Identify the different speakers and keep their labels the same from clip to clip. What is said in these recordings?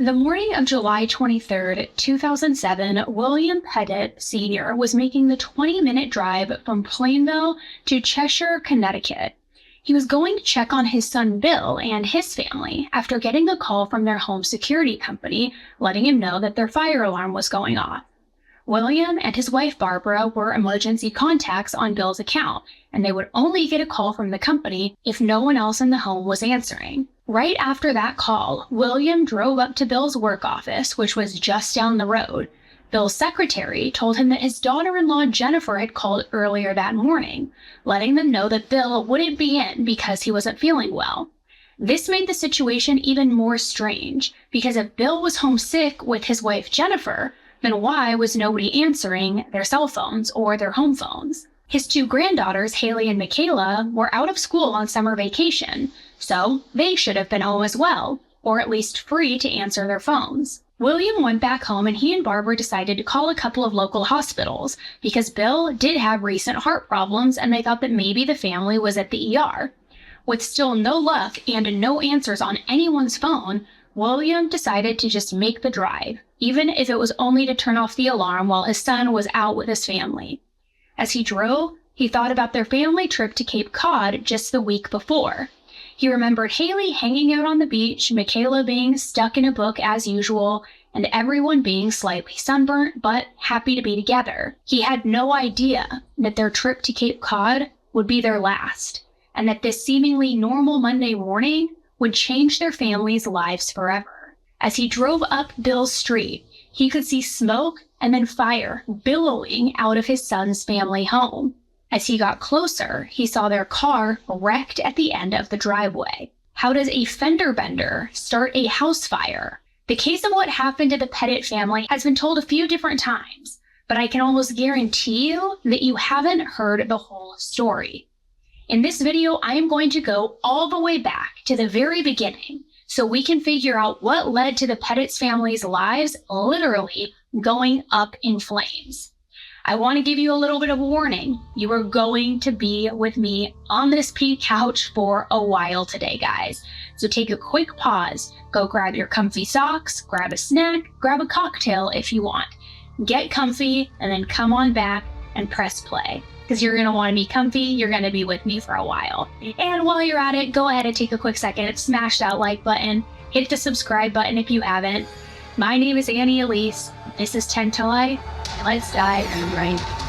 Speaker 1: The morning of July 23, 2007, William Pettit, Sr. was making the 20-minute drive from Plainville to Cheshire, Connecticut. He was going to check on his son Bill and his family after getting a call from their home security company letting him know that their fire alarm was going off. William and his wife Barbara were emergency contacts on Bill's account, and they would only get a call from the company if no one else in the home was answering. Right after that call, William drove up to Bill's work office, which was just down the road. Bill's secretary told him that his daughter-in-law Jennifer had called earlier that morning, letting them know that Bill wouldn't be in because he wasn't feeling well. This made the situation even more strange, because if Bill was homesick with his wife Jennifer, then why was nobody answering their cell phones or their home phones? His two granddaughters, Haley and Michaela, were out of school on summer vacation, so they should have been home as well, or at least free to answer their phones. William went back home and he and Barbara decided to call a couple of local hospitals because Bill did have recent heart problems and they thought that maybe the family was at the ER. With still no luck and no answers on anyone's phone, William decided to just make the drive, even if it was only to turn off the alarm while his son was out with his family. As he drove, he thought about their family trip to Cape Cod just the week before. He remembered Haley hanging out on the beach, Michaela being stuck in a book as usual, and everyone being slightly sunburnt but happy to be together. He had no idea that their trip to Cape Cod would be their last, and that this seemingly normal Monday morning would change their family's lives forever. As he drove up Bill's street, he could see smoke and then fire billowing out of his son's family home. As he got closer, he saw their car wrecked at the end of the driveway. How does a fender bender start a house fire? The case of what happened to the Pettit family has been told a few different times, but I can almost guarantee you that you haven't heard the whole story. In this video, I am going to go all the way back to the very beginning so we can figure out what led to the Pettit family's lives literally going up in flames. I want to give you a little bit of a warning. You are going to be with me on this pink couch for a while today, guys. So take a quick pause, go grab your comfy socks, grab a snack, grab a cocktail if you want. Get comfy and then come on back and press play. Because you're going to want to be comfy, you're going to be with me for a while. And while you're at it, go ahead and take a quick second, smash that like button, hit the subscribe button if you haven't. My name is Elise, this is 10 to Life, and let's dive right in.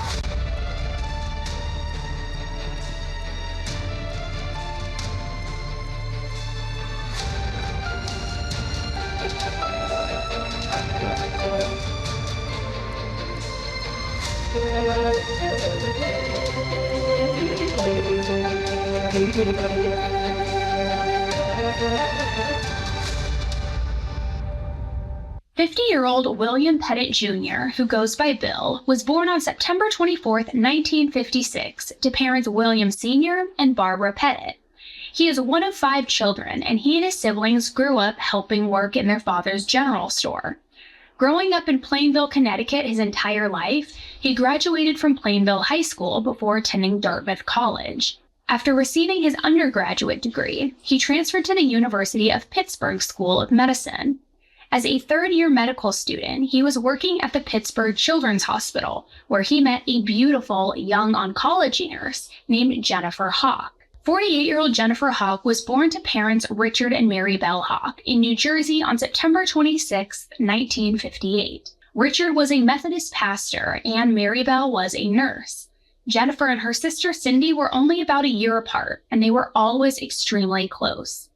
Speaker 1: 50-year-old William Pettit Jr., who goes by Bill, was born on September 24, 1956, to parents William Sr. and Barbara Pettit. He is one of 5 children, and he and his siblings grew up helping work in their father's general store. Growing up in Plainville, Connecticut his entire life, he graduated from Plainville High School before attending Dartmouth College. After receiving his undergraduate degree, he transferred to the University of Pittsburgh School of Medicine. As a third-year medical student, he was working at the Pittsburgh Children's Hospital, where he met a beautiful young oncology nurse named Jennifer Hawke. 48-year-old Jennifer Hawke was born to parents Richard and Mary Bell Hawke in New Jersey on September 26, 1958. Richard was a Methodist pastor and Mary Bell was a nurse. Jennifer and her sister Cindy were only about a year apart, and they were always extremely close.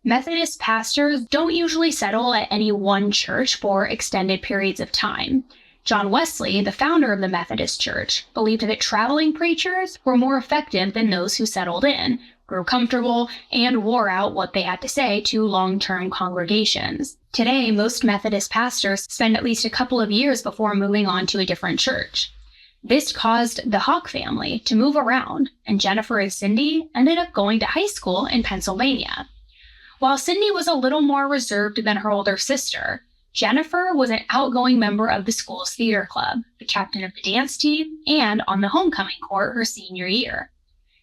Speaker 1: Methodist pastors don't usually settle at any one church for extended periods of time. John Wesley, the founder of the Methodist Church, believed that traveling preachers were more effective than those who settled in, grew comfortable, and wore out what they had to say to long-term congregations. Today, most Methodist pastors spend at least a couple of years before moving on to a different church. This caused the Hawke family to move around, and Jennifer and Cindy ended up going to high school in Pennsylvania. While Cindy was a little more reserved than her older sister, Jennifer was an outgoing member of the school's theater club, the captain of the dance team, and on the homecoming court her senior year.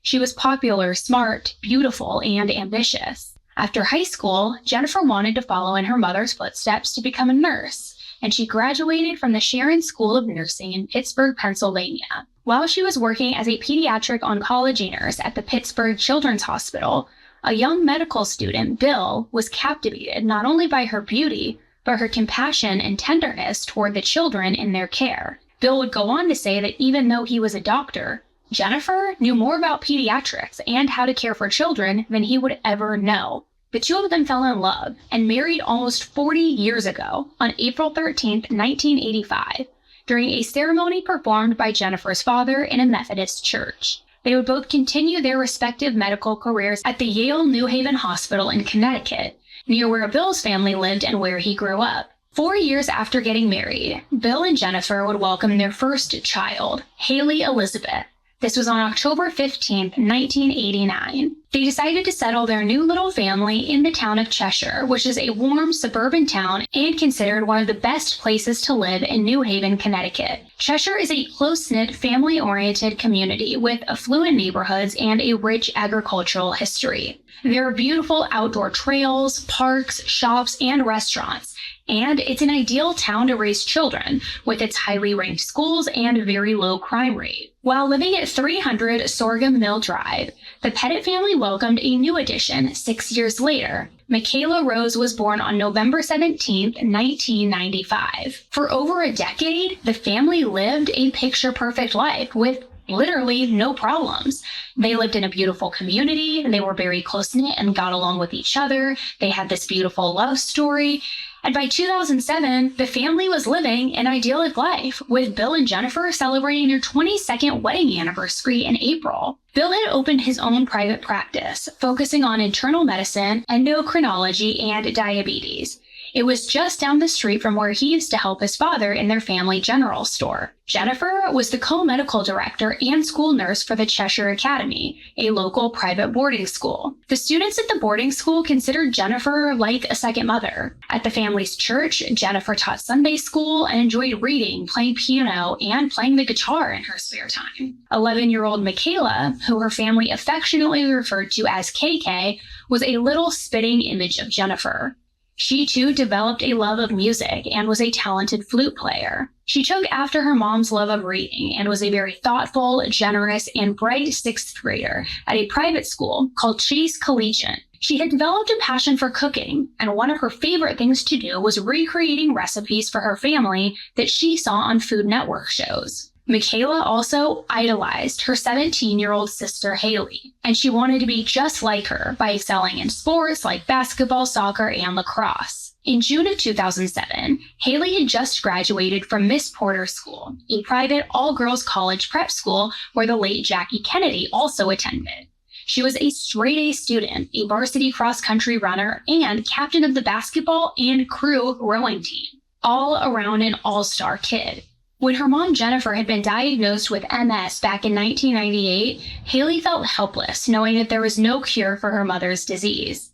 Speaker 1: She was popular, smart, beautiful, and ambitious. After high school, Jennifer wanted to follow in her mother's footsteps to become a nurse, and she graduated from the Sharon School of Nursing in Pittsburgh, Pennsylvania. While she was working as a pediatric oncology nurse at the Pittsburgh Children's Hospital, a young medical student, Bill, was captivated not only by her beauty, but her compassion and tenderness toward the children in their care. Bill would go on to say that even though he was a doctor, Jennifer knew more about pediatrics and how to care for children than he would ever know. The two of them fell in love and married almost 40 years ago on April 13, 1985, during a ceremony performed by Jennifer's father in a Methodist church. They would both continue their respective medical careers at the Yale New Haven Hospital in Connecticut, near where Bill's family lived and where he grew up. 4 years after getting married, Bill and Jennifer would welcome their first child, Haley Elizabeth. This was on October 15, 1989. They decided to settle their new little family in the town of Cheshire, which is a warm suburban town and considered one of the best places to live in New Haven, Connecticut. Cheshire is a close-knit, family-oriented community with affluent neighborhoods and a rich agricultural history. There are beautiful outdoor trails, parks, shops, and restaurants, and it's an ideal town to raise children, with its highly ranked schools and very low crime rate. While living at 300 Sorghum Mill Drive, the Pettit family welcomed a new addition 6 years later. Michaela Rose was born on November 17, 1995. For over a decade, the family lived a picture-perfect life with literally no problems. They lived in a beautiful community, they were very close-knit and got along with each other, they had this beautiful love story, and by 2007, the family was living an idyllic life, with Bill and Jennifer celebrating their 22nd wedding anniversary in April. Bill had opened his own private practice, focusing on internal medicine, endocrinology, and diabetes. It was just down the street from where he used to help his father in their family general store. Jennifer was the co-medical director and school nurse for the Cheshire Academy, a local private boarding school. The students at the boarding school considered Jennifer like a second mother. At the family's church, Jennifer taught Sunday school and enjoyed reading, playing piano, and playing the guitar in her spare time. 11-year-old Michaela, who her family affectionately referred to as KK, was a little spitting image of Jennifer. She too developed a love of music and was a talented flute player. She took after her mom's love of reading and was a very thoughtful, generous, and bright 6th grader at a private school called Chase Collegiate. She had developed a passion for cooking, and one of her favorite things to do was recreating recipes for her family that she saw on Food Network shows. Michaela also idolized her 17-year-old sister Haley, and she wanted to be just like her by excelling in sports like basketball, soccer, and lacrosse. In June of 2007, Haley had just graduated from Miss Porter School, a private all-girls college prep school where the late Jackie Kennedy also attended. She was a straight-A student, a varsity cross-country runner, and captain of the basketball and crew rowing team. All around an all-star kid. When her mom Jennifer had been diagnosed with MS back in 1998, Haley felt helpless, knowing that there was no cure for her mother's disease.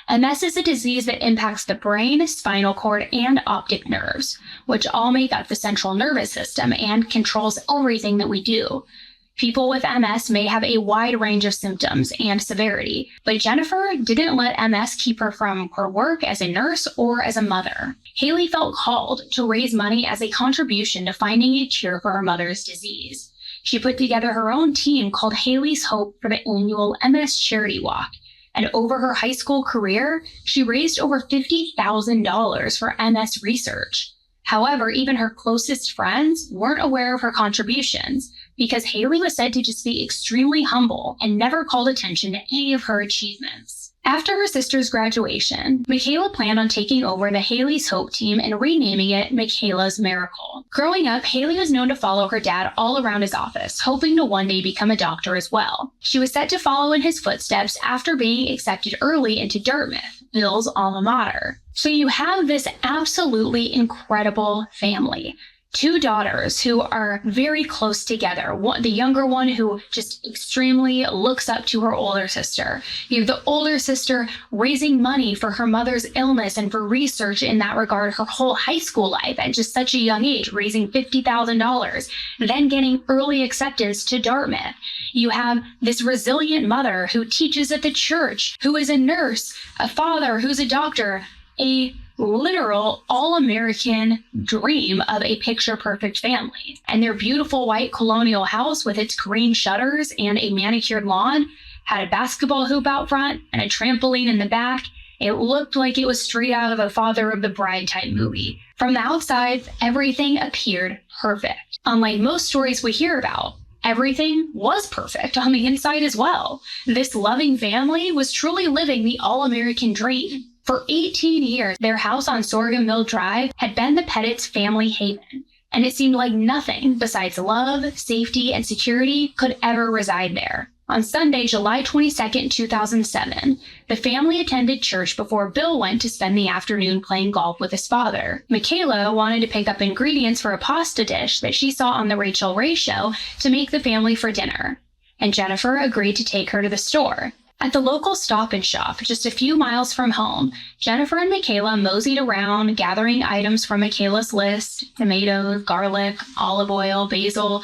Speaker 1: MS is a disease that impacts the brain, spinal cord, and optic nerves, which all make up the central nervous system and controls everything that we do. People with MS may have a wide range of symptoms and severity, but Jennifer didn't let MS keep her from her work as a nurse or as a mother. Haley felt called to raise money as a contribution to finding a cure for her mother's disease. She put together her own team called Haley's Hope for the annual MS Charity Walk, and over her high school career, she raised over $50,000 for MS research. However, even her closest friends weren't aware of her contributions, because Haley was said to just be extremely humble and never called attention to any of her achievements. After her sister's graduation, Michaela planned on taking over the Haley's Hope team and renaming it Michaela's Miracle. Growing up, Haley was known to follow her dad all around his office, hoping to one day become a doctor as well. She was set to follow in his footsteps after being accepted early into Dartmouth, Bill's alma mater. So you have this absolutely incredible family. two daughters who are very close together. The younger one who just extremely looks up to her older sister. You have the older sister raising money for her mother's illness and for research in that regard her whole high school life at just such a young age, raising $50,000, then getting early acceptance to Dartmouth. You have this resilient mother who teaches at the church, who is a nurse, a father who's a doctor, a literal all-American dream of a picture-perfect family. And their beautiful white colonial house with its green shutters and a manicured lawn had a basketball hoop out front and a trampoline in the back. It looked like it was straight out of a Father of the Bride type movie. From the outside, everything appeared perfect. Unlike most stories we hear about, everything was perfect on the inside as well. This loving family was truly living the all-American dream. For 18 years, their house on Sorghum Mill Drive had been the Pettits' family haven, and it seemed like nothing besides love, safety, and security could ever reside there. On Sunday, July 22, 2007, the family attended church before Bill went to spend the afternoon playing golf with his father. Michaela wanted to pick up ingredients for a pasta dish that she saw on the Rachel Ray show to make the family for dinner, and Jennifer agreed to take her to the store. At the local Stop and Shop, just a few miles from home, Jennifer and Michaela moseyed around, gathering items from Michaela's list: tomatoes, garlic, olive oil, basil.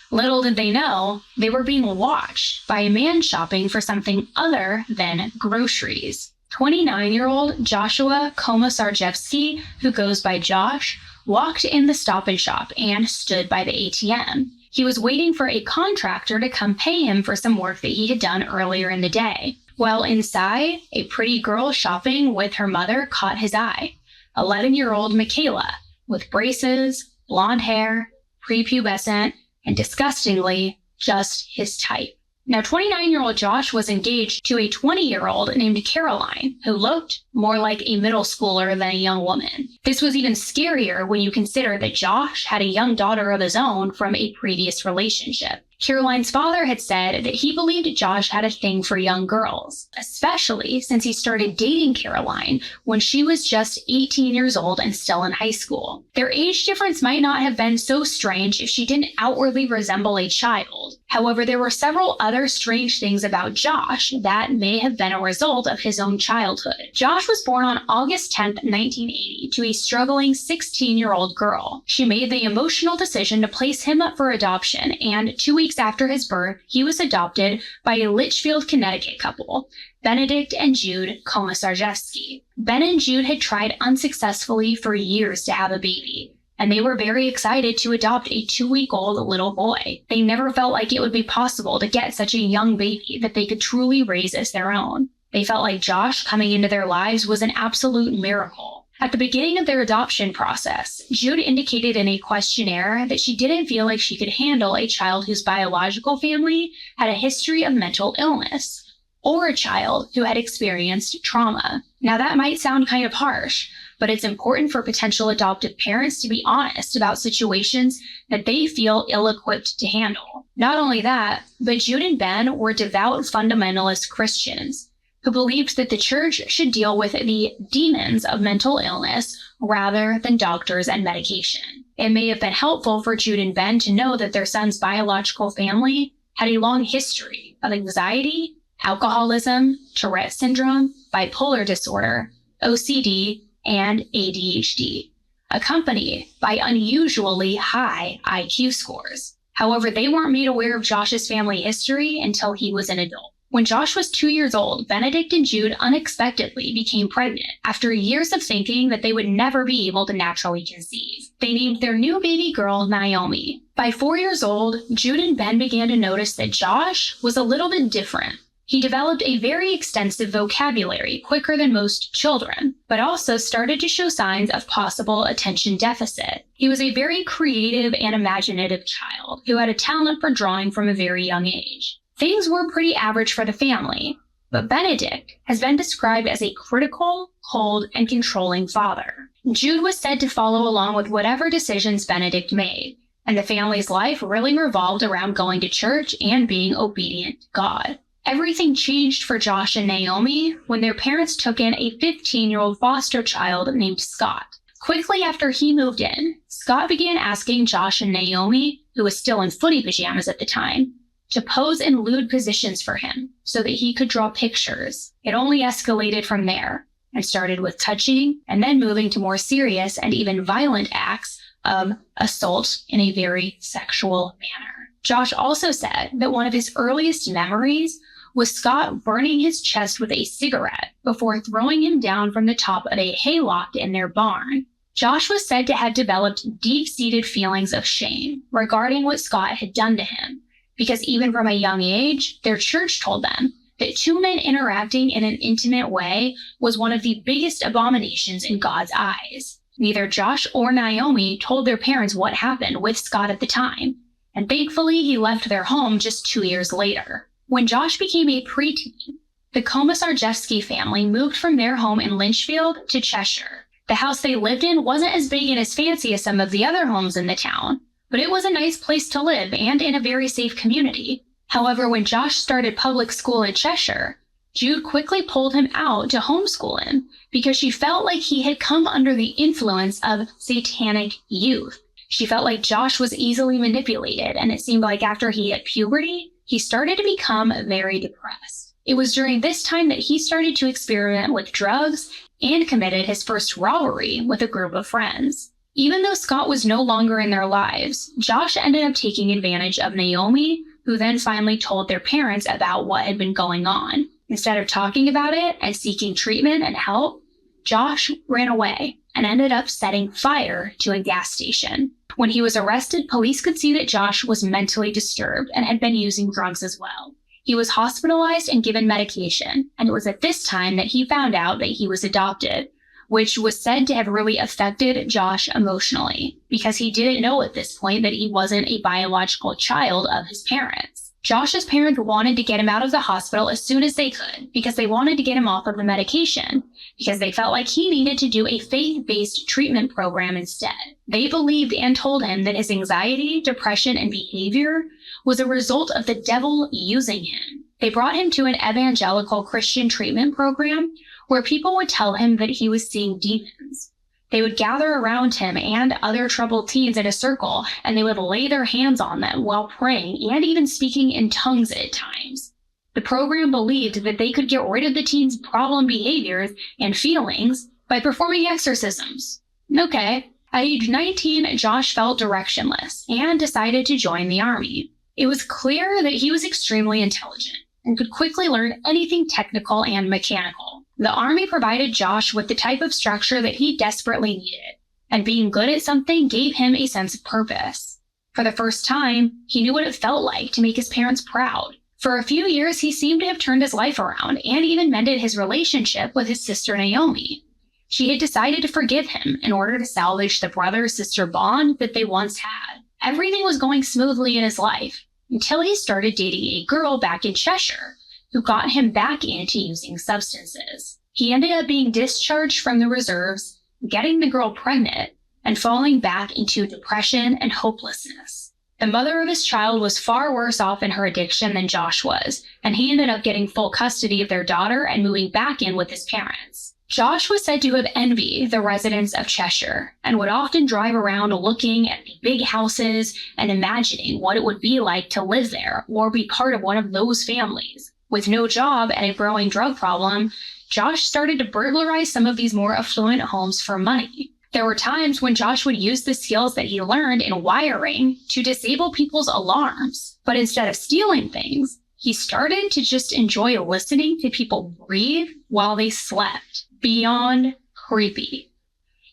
Speaker 1: Little did they know, they were being watched by a man shopping for something other than groceries. 29-year-old Joshua Komisarjevsky, who goes by Josh, walked in the Stop and Shop and stood by the ATM. He was waiting for a contractor to come pay him for some work that he had done earlier in the day. While inside, a pretty girl shopping with her mother caught his eye. 11-year-old Michaela, with braces, blonde hair, prepubescent, and disgustingly, just his type. Now, 29-year-old Josh was engaged to a 20-year-old named Caroline, who looked more like a middle schooler than a young woman. This was even scarier when you consider that Josh had a young daughter of his own from a previous relationship. Caroline's father had said that he believed Josh had a thing for young girls, especially since he started dating Caroline when she was just 18 years old and still in high school. Their age difference might not have been so strange if she didn't outwardly resemble a child. However, there were several other strange things about Josh that may have been a result of his own childhood. Josh was born on August 10, 1980, to a struggling 16-year-old girl. She made the emotional decision to place him up for adoption, and 2 weeks after his birth, he was adopted by a Litchfield, Connecticut couple, Benedict and Jude Komisarjevsky. Ben and Jude had tried unsuccessfully for years to have a baby, and they were very excited to adopt a 2-week-old little boy. They never felt like it would be possible to get such a young baby that they could truly raise as their own. They felt like Josh coming into their lives was an absolute miracle. At the beginning of their adoption process, Jude indicated in a questionnaire that she didn't feel like she could handle a child whose biological family had a history of mental illness, or a child who had experienced trauma. Now that might sound kind of harsh, but it's important for potential adoptive parents to be honest about situations that they feel ill-equipped to handle. Not only that, but Jude and Ben were devout fundamentalist Christians who believed that the church should deal with the demons of mental illness rather than doctors and medication. It may have been helpful for Jude and Ben to know that their son's biological family had a long history of anxiety, alcoholism, Tourette syndrome, bipolar disorder, OCD, and ADHD, accompanied by unusually high IQ scores. However, they weren't made aware of Josh's family history until he was an adult. When Josh was 2 years old, Benedict and Jude unexpectedly became pregnant after years of thinking that they would never be able to naturally conceive. They named their new baby girl Naomi. By 4 years old, Jude and Ben began to notice that Josh was a little bit different. He developed a very extensive vocabulary quicker than most children, but also started to show signs of possible attention deficit. He was a very creative and imaginative child who had a talent for drawing from a very young age. Things were pretty average for the family, but Benedict has been described as a critical, cold, and controlling father. Jude was said to follow along with whatever decisions Benedict made, and the family's life really revolved around going to church and being obedient to God. Everything changed for Josh and Naomi when their parents took in a 15-year-old foster child named Scott. Quickly after he moved in, Scott began asking Josh and Naomi, who was still in footy pajamas at the time, to pose in lewd positions for him so that he could draw pictures. It only escalated from there and started with touching and then moving to more serious and even violent acts of assault in a very sexual manner. Josh also said that one of his earliest memories was Scott burning his chest with a cigarette before throwing him down from the top of a hayloft in their barn. Josh was said to have developed deep-seated feelings of shame regarding what Scott had done to him, because even from a young age, their church told them that two men interacting in an intimate way was one of the biggest abominations in God's eyes. Neither Josh or Naomi told their parents what happened with Scott at the time, and thankfully he left their home just 2 years later. When Josh became a preteen, the Komisarjevsky family moved from their home in Lynchfield to Cheshire. The house they lived in wasn't as big and as fancy as some of the other homes in the town, but it was a nice place to live and in a very safe community. However, when Josh started public school in Cheshire, Jude quickly pulled him out to homeschool him because she felt like he had come under the influence of satanic youth. She felt like Josh was easily manipulated, and it seemed like after he hit puberty, he started to become very depressed. It was during this time that he started to experiment with drugs and committed his first robbery with a group of friends. Even though Scott was no longer in their lives, Josh ended up taking advantage of Naomi, who then finally told their parents about what had been going on. Instead of talking about it and seeking treatment and help, Josh ran away and ended up setting fire to a gas station. When he was arrested, police could see that Josh was mentally disturbed and had been using drugs as well. He was hospitalized and given medication, and it was at this time that he found out that he was adopted, which was said to have really affected Josh emotionally, because he didn't know at this point that he wasn't a biological child of his parents. Josh's parents wanted to get him out of the hospital as soon as they could, because they wanted to get him off of the medication, because they felt like he needed to do a faith-based treatment program instead. They believed and told him that his anxiety, depression, and behavior was a result of the devil using him. They brought him to an evangelical Christian treatment program where people would tell him that he was seeing demons. They would gather around him and other troubled teens in a circle, and they would lay their hands on them while praying and even speaking in tongues at times. The program believed that they could get rid of the teens' problem behaviors and feelings by performing exorcisms. Okay. At age 19, Josh felt directionless and decided to join the army. It was clear that he was extremely intelligent and could quickly learn anything technical and mechanical. The army provided Josh with the type of structure that he desperately needed, and being good at something gave him a sense of purpose. For the first time, he knew what it felt like to make his parents proud. For a few years, he seemed to have turned his life around and even mended his relationship with his sister Naomi. She had decided to forgive him in order to salvage the brother-sister bond that they once had. Everything was going smoothly in his life until he started dating a girl back in Cheshire who got him back into using substances. He ended up being discharged from the reserves, getting the girl pregnant, and falling back into depression and hopelessness. The mother of his child was far worse off in her addiction than Josh was, and he ended up getting full custody of their daughter and moving back in with his parents. Josh was said to have envied the residents of Cheshire and would often drive around looking at the big houses and imagining what it would be like to live there or be part of one of those families. With no job and a growing drug problem, Josh started to burglarize some of these more affluent homes for money. There were times when Josh would use the skills that he learned in wiring to disable people's alarms. But instead of stealing things, he started to just enjoy listening to people breathe while they slept. Beyond creepy.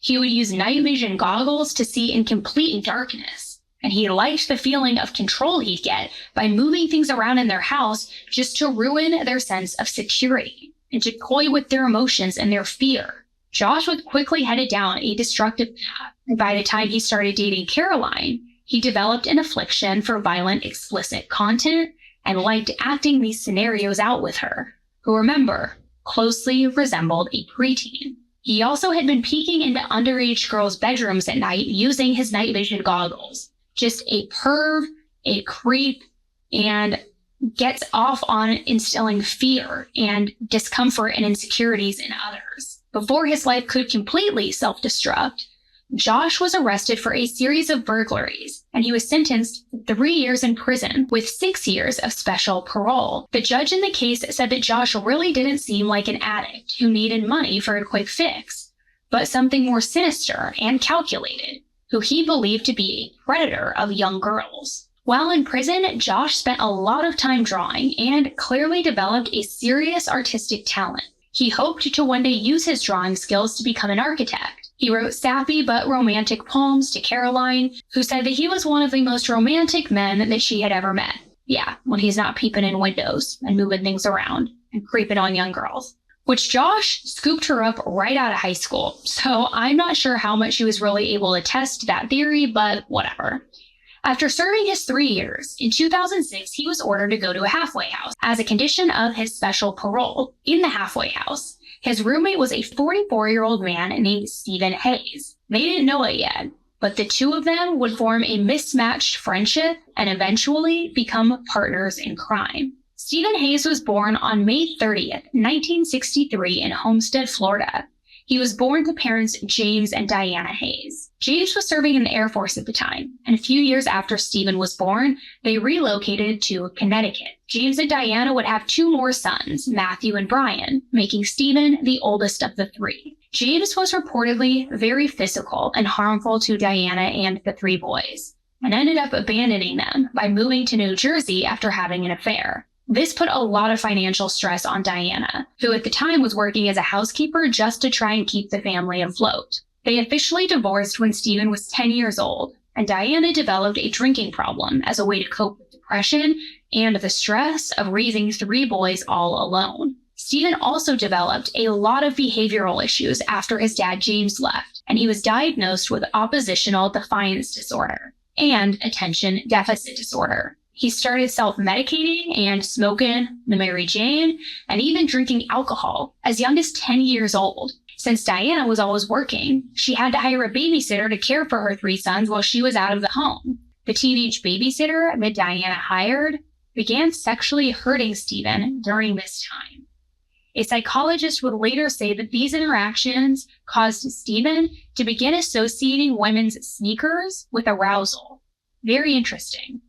Speaker 1: He would use night vision goggles to see in complete darkness, and he liked the feeling of control he'd get by moving things around in their house just to ruin their sense of security and to toy with their emotions and their fear. Josh was quickly headed down a destructive path, and by the time he started dating Caroline, he developed an affliction for violent, explicit content and liked acting these scenarios out with her, who, remember, closely resembled a preteen. He also had been peeking into underage girls' bedrooms at night using his night vision goggles. Just a perv, a creep, and gets off on instilling fear and discomfort and insecurities in others. Before his life could completely self-destruct, Josh was arrested for a series of burglaries, and he was sentenced to 3 years in prison with 6 years of special parole. The judge in the case said that Josh really didn't seem like an addict who needed money for a quick fix, but something more sinister and calculated, who he believed to be a predator of young girls. While in prison, Josh spent a lot of time drawing and clearly developed a serious artistic talent. He hoped to one day use his drawing skills to become an architect. He wrote sappy but romantic poems to Caroline, who said that he was one of the most romantic men that she had ever met. Yeah, when he's not peeping in windows and moving things around and creeping on young girls. Which Josh scooped her up right out of high school, so I'm not sure how much she was really able to test that theory, but whatever. After serving his 3 years, in 2006 he was ordered to go to a halfway house as a condition of his special parole. In the halfway house, his roommate was a 44-year-old man named Stephen Hayes. They didn't know it yet, but the two of them would form a mismatched friendship and eventually become partners in crime. Stephen Hayes was born on May 30th, 1963 in Homestead, Florida. He was born to parents James and Diana Hayes. James was serving in the Air Force at the time, and a few years after Stephen was born, they relocated to Connecticut. James and Diana would have 2 more sons, Matthew and Brian, making Stephen the oldest of the 3. James was reportedly very physical and harmful to Diana and the 3 boys, and ended up abandoning them by moving to New Jersey after having an affair. This put a lot of financial stress on Diana, who at the time was working as a housekeeper just to try and keep the family afloat. They officially divorced when Stephen was 10 years old, and Diana developed a drinking problem as a way to cope with depression and the stress of raising 3 boys all alone. Stephen also developed a lot of behavioral issues after his dad James left, and he was diagnosed with oppositional defiance disorder and attention deficit disorder. He started self-medicating and smoking the Mary Jane and even drinking alcohol as young as 10 years old. Since Diana was always working, she had to hire a babysitter to care for her 3 sons while she was out of the home. The teenage babysitter that Diana hired began sexually hurting Stephen during this time. A psychologist would later say that these interactions caused Stephen to begin associating women's sneakers with arousal. Very interesting.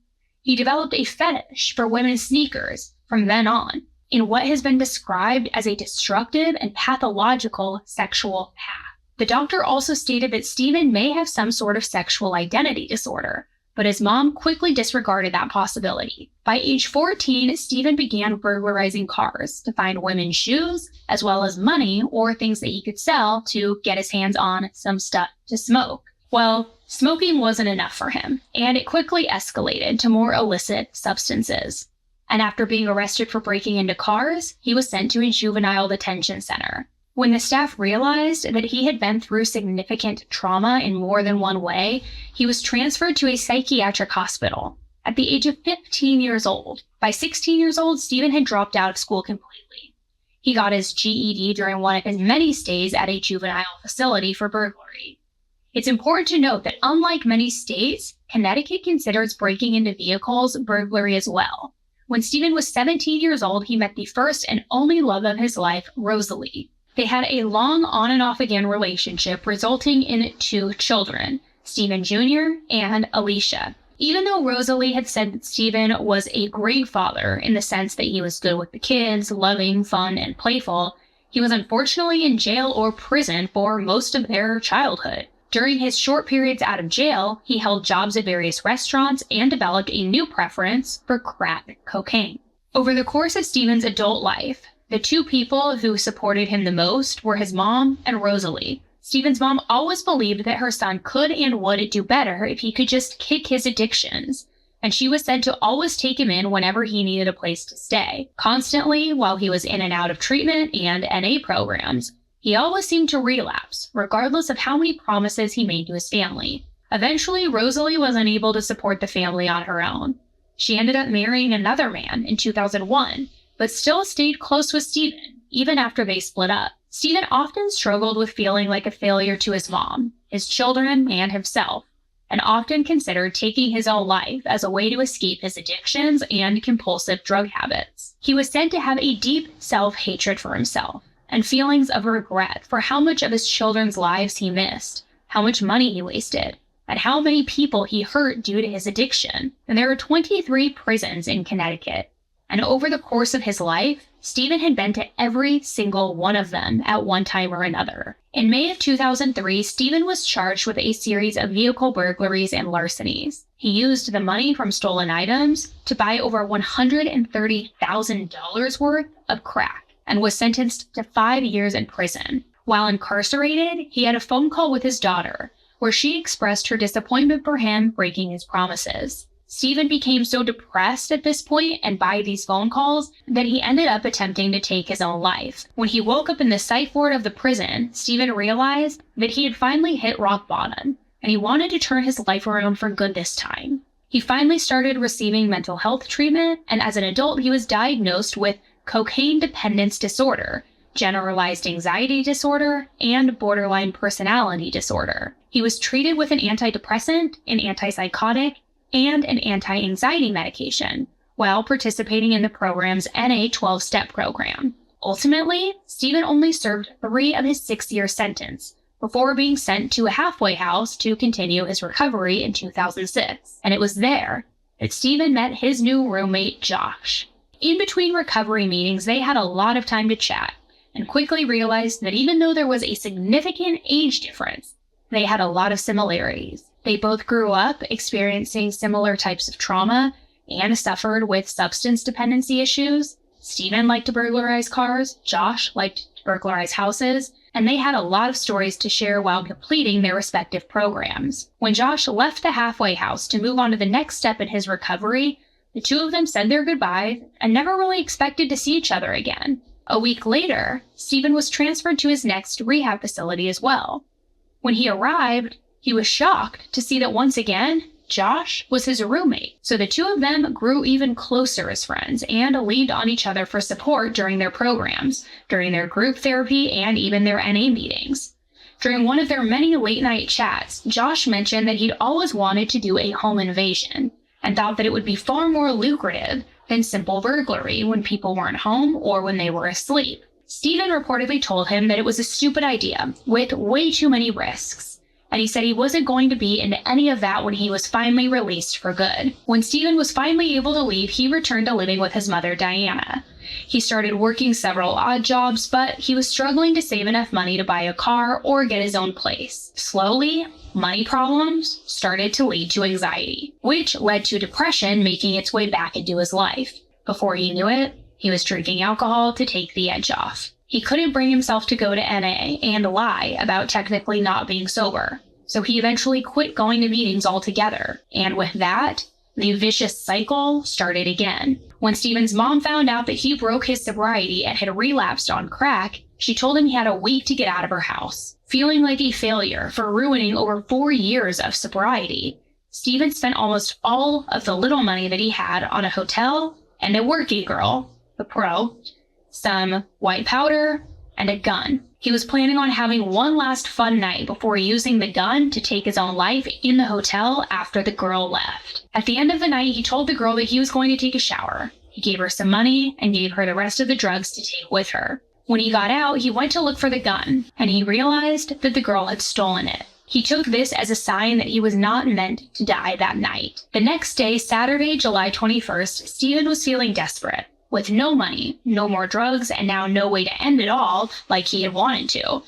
Speaker 1: He developed a fetish for women's sneakers from then on, in what has been described as a destructive and pathological sexual path. The doctor also stated that Stephen may have some sort of sexual identity disorder, but his mom quickly disregarded that possibility. By age 14, Stephen began burglarizing cars to find women's shoes, as well as money or things that he could sell to get his hands on some stuff to smoke. Well, smoking wasn't enough for him, and it quickly escalated to more illicit substances. And after being arrested for breaking into cars, he was sent to a juvenile detention center. When the staff realized that he had been through significant trauma in more than one way, he was transferred to a psychiatric hospital at the age of 15 years old. By 16 years old, Stephen had dropped out of school completely. He got his GED during one of his many stays at a juvenile facility for burglary. It's important to note that unlike many states, Connecticut considers breaking into vehicles burglary as well. When Stephen was 17 years old, he met the first and only love of his life, Rosalie. They had a long on and off again relationship, resulting in 2 children, Stephen Jr. and Alicia. Even though Rosalie had said that Stephen was a great father in the sense that he was good with the kids, loving, fun, and playful, he was unfortunately in jail or prison for most of their childhood. During his short periods out of jail, he held jobs at various restaurants and developed a new preference for crack cocaine. Over the course of Stephen's adult life, the 2 people who supported him the most were his mom and Rosalie. Stephen's mom always believed that her son could and would do better if he could just kick his addictions, and she was said to always take him in whenever he needed a place to stay. Constantly, while he was in and out of treatment and NA programs, he always seemed to relapse, regardless of how many promises he made to his family. Eventually, Rosalie was unable to support the family on her own. She ended up marrying another man in 2001, but still stayed close with Stephen, even after they split up. Stephen often struggled with feeling like a failure to his mom, his children, and himself, and often considered taking his own life as a way to escape his addictions and compulsive drug habits. He was said to have a deep self-hatred for himself, and feelings of regret for how much of his children's lives he missed, how much money he wasted, and how many people he hurt due to his addiction. And there are 23 prisons in Connecticut. And over the course of his life, Stephen had been to every single one of them at one time or another. In May of 2003, Stephen was charged with a series of vehicle burglaries and larcenies. He used the money from stolen items to buy over $130,000 worth of crack and was sentenced to 5 years in prison. While incarcerated, he had a phone call with his daughter, where she expressed her disappointment for him breaking his promises. Stephen became so depressed at this point and by these phone calls that he ended up attempting to take his own life. When he woke up in the psych ward of the prison, Stephen realized that he had finally hit rock bottom, and he wanted to turn his life around for good this time. He finally started receiving mental health treatment, and as an adult, he was diagnosed with cocaine dependence disorder, generalized anxiety disorder, and borderline personality disorder. He was treated with an antidepressant, an antipsychotic, and an anti-anxiety medication while participating in the program's NA 12-step program. Ultimately, Stephen only served 3 of his 6-year sentence before being sent to a halfway house to continue his recovery in 2006. And it was there that Stephen met his new roommate, Josh. In between recovery meetings, they had a lot of time to chat and quickly realized that even though there was a significant age difference, they had a lot of similarities. They both grew up experiencing similar types of trauma and suffered with substance dependency issues. Stephen liked to burglarize cars, Josh liked to burglarize houses, and they had a lot of stories to share while completing their respective programs. When Josh left the halfway house to move on to the next step in his recovery, the two of them said their goodbyes and never really expected to see each other again. A week later, Stephen was transferred to his next rehab facility as well. When he arrived, he was shocked to see that once again, Josh was his roommate. So the two of them grew even closer as friends and leaned on each other for support during their programs, during their group therapy, and even their NA meetings. During one of their many late-night chats, Josh mentioned that he'd always wanted to do a home invasion and thought that it would be far more lucrative than simple burglary when people weren't home or when they were asleep. Stephen reportedly told him that it was a stupid idea with way too many risks, and he said he wasn't going to be into any of that when he was finally released for good. When Stephen was finally able to leave, he returned to living with his mother, Diana. He started working several odd jobs, but he was struggling to save enough money to buy a car or get his own place. Slowly, money problems started to lead to anxiety, which led to depression making its way back into his life. Before he knew it, he was drinking alcohol to take the edge off. He couldn't bring himself to go to NA and lie about technically not being sober, so he eventually quit going to meetings altogether. And with that, the vicious cycle started again. When Stephen's mom found out that he broke his sobriety and had relapsed on crack, she told him he had a week to get out of her house. Feeling like a failure for ruining over 4 years of sobriety, Stephen spent almost all of the little money that he had on a hotel and a working girl, the pro, some white powder, and a gun. He was planning on having one last fun night before using the gun to take his own life in the hotel after the girl left. At the end of the night, he told the girl that he was going to take a shower. He gave her some money and gave her the rest of the drugs to take with her. When he got out, he went to look for the gun, and he realized that the girl had stolen it. He took this as a sign that he was not meant to die that night. The next day, Saturday, July 21st, Stephen was feeling desperate. With no money, no more drugs, and now no way to end it all like he had wanted to,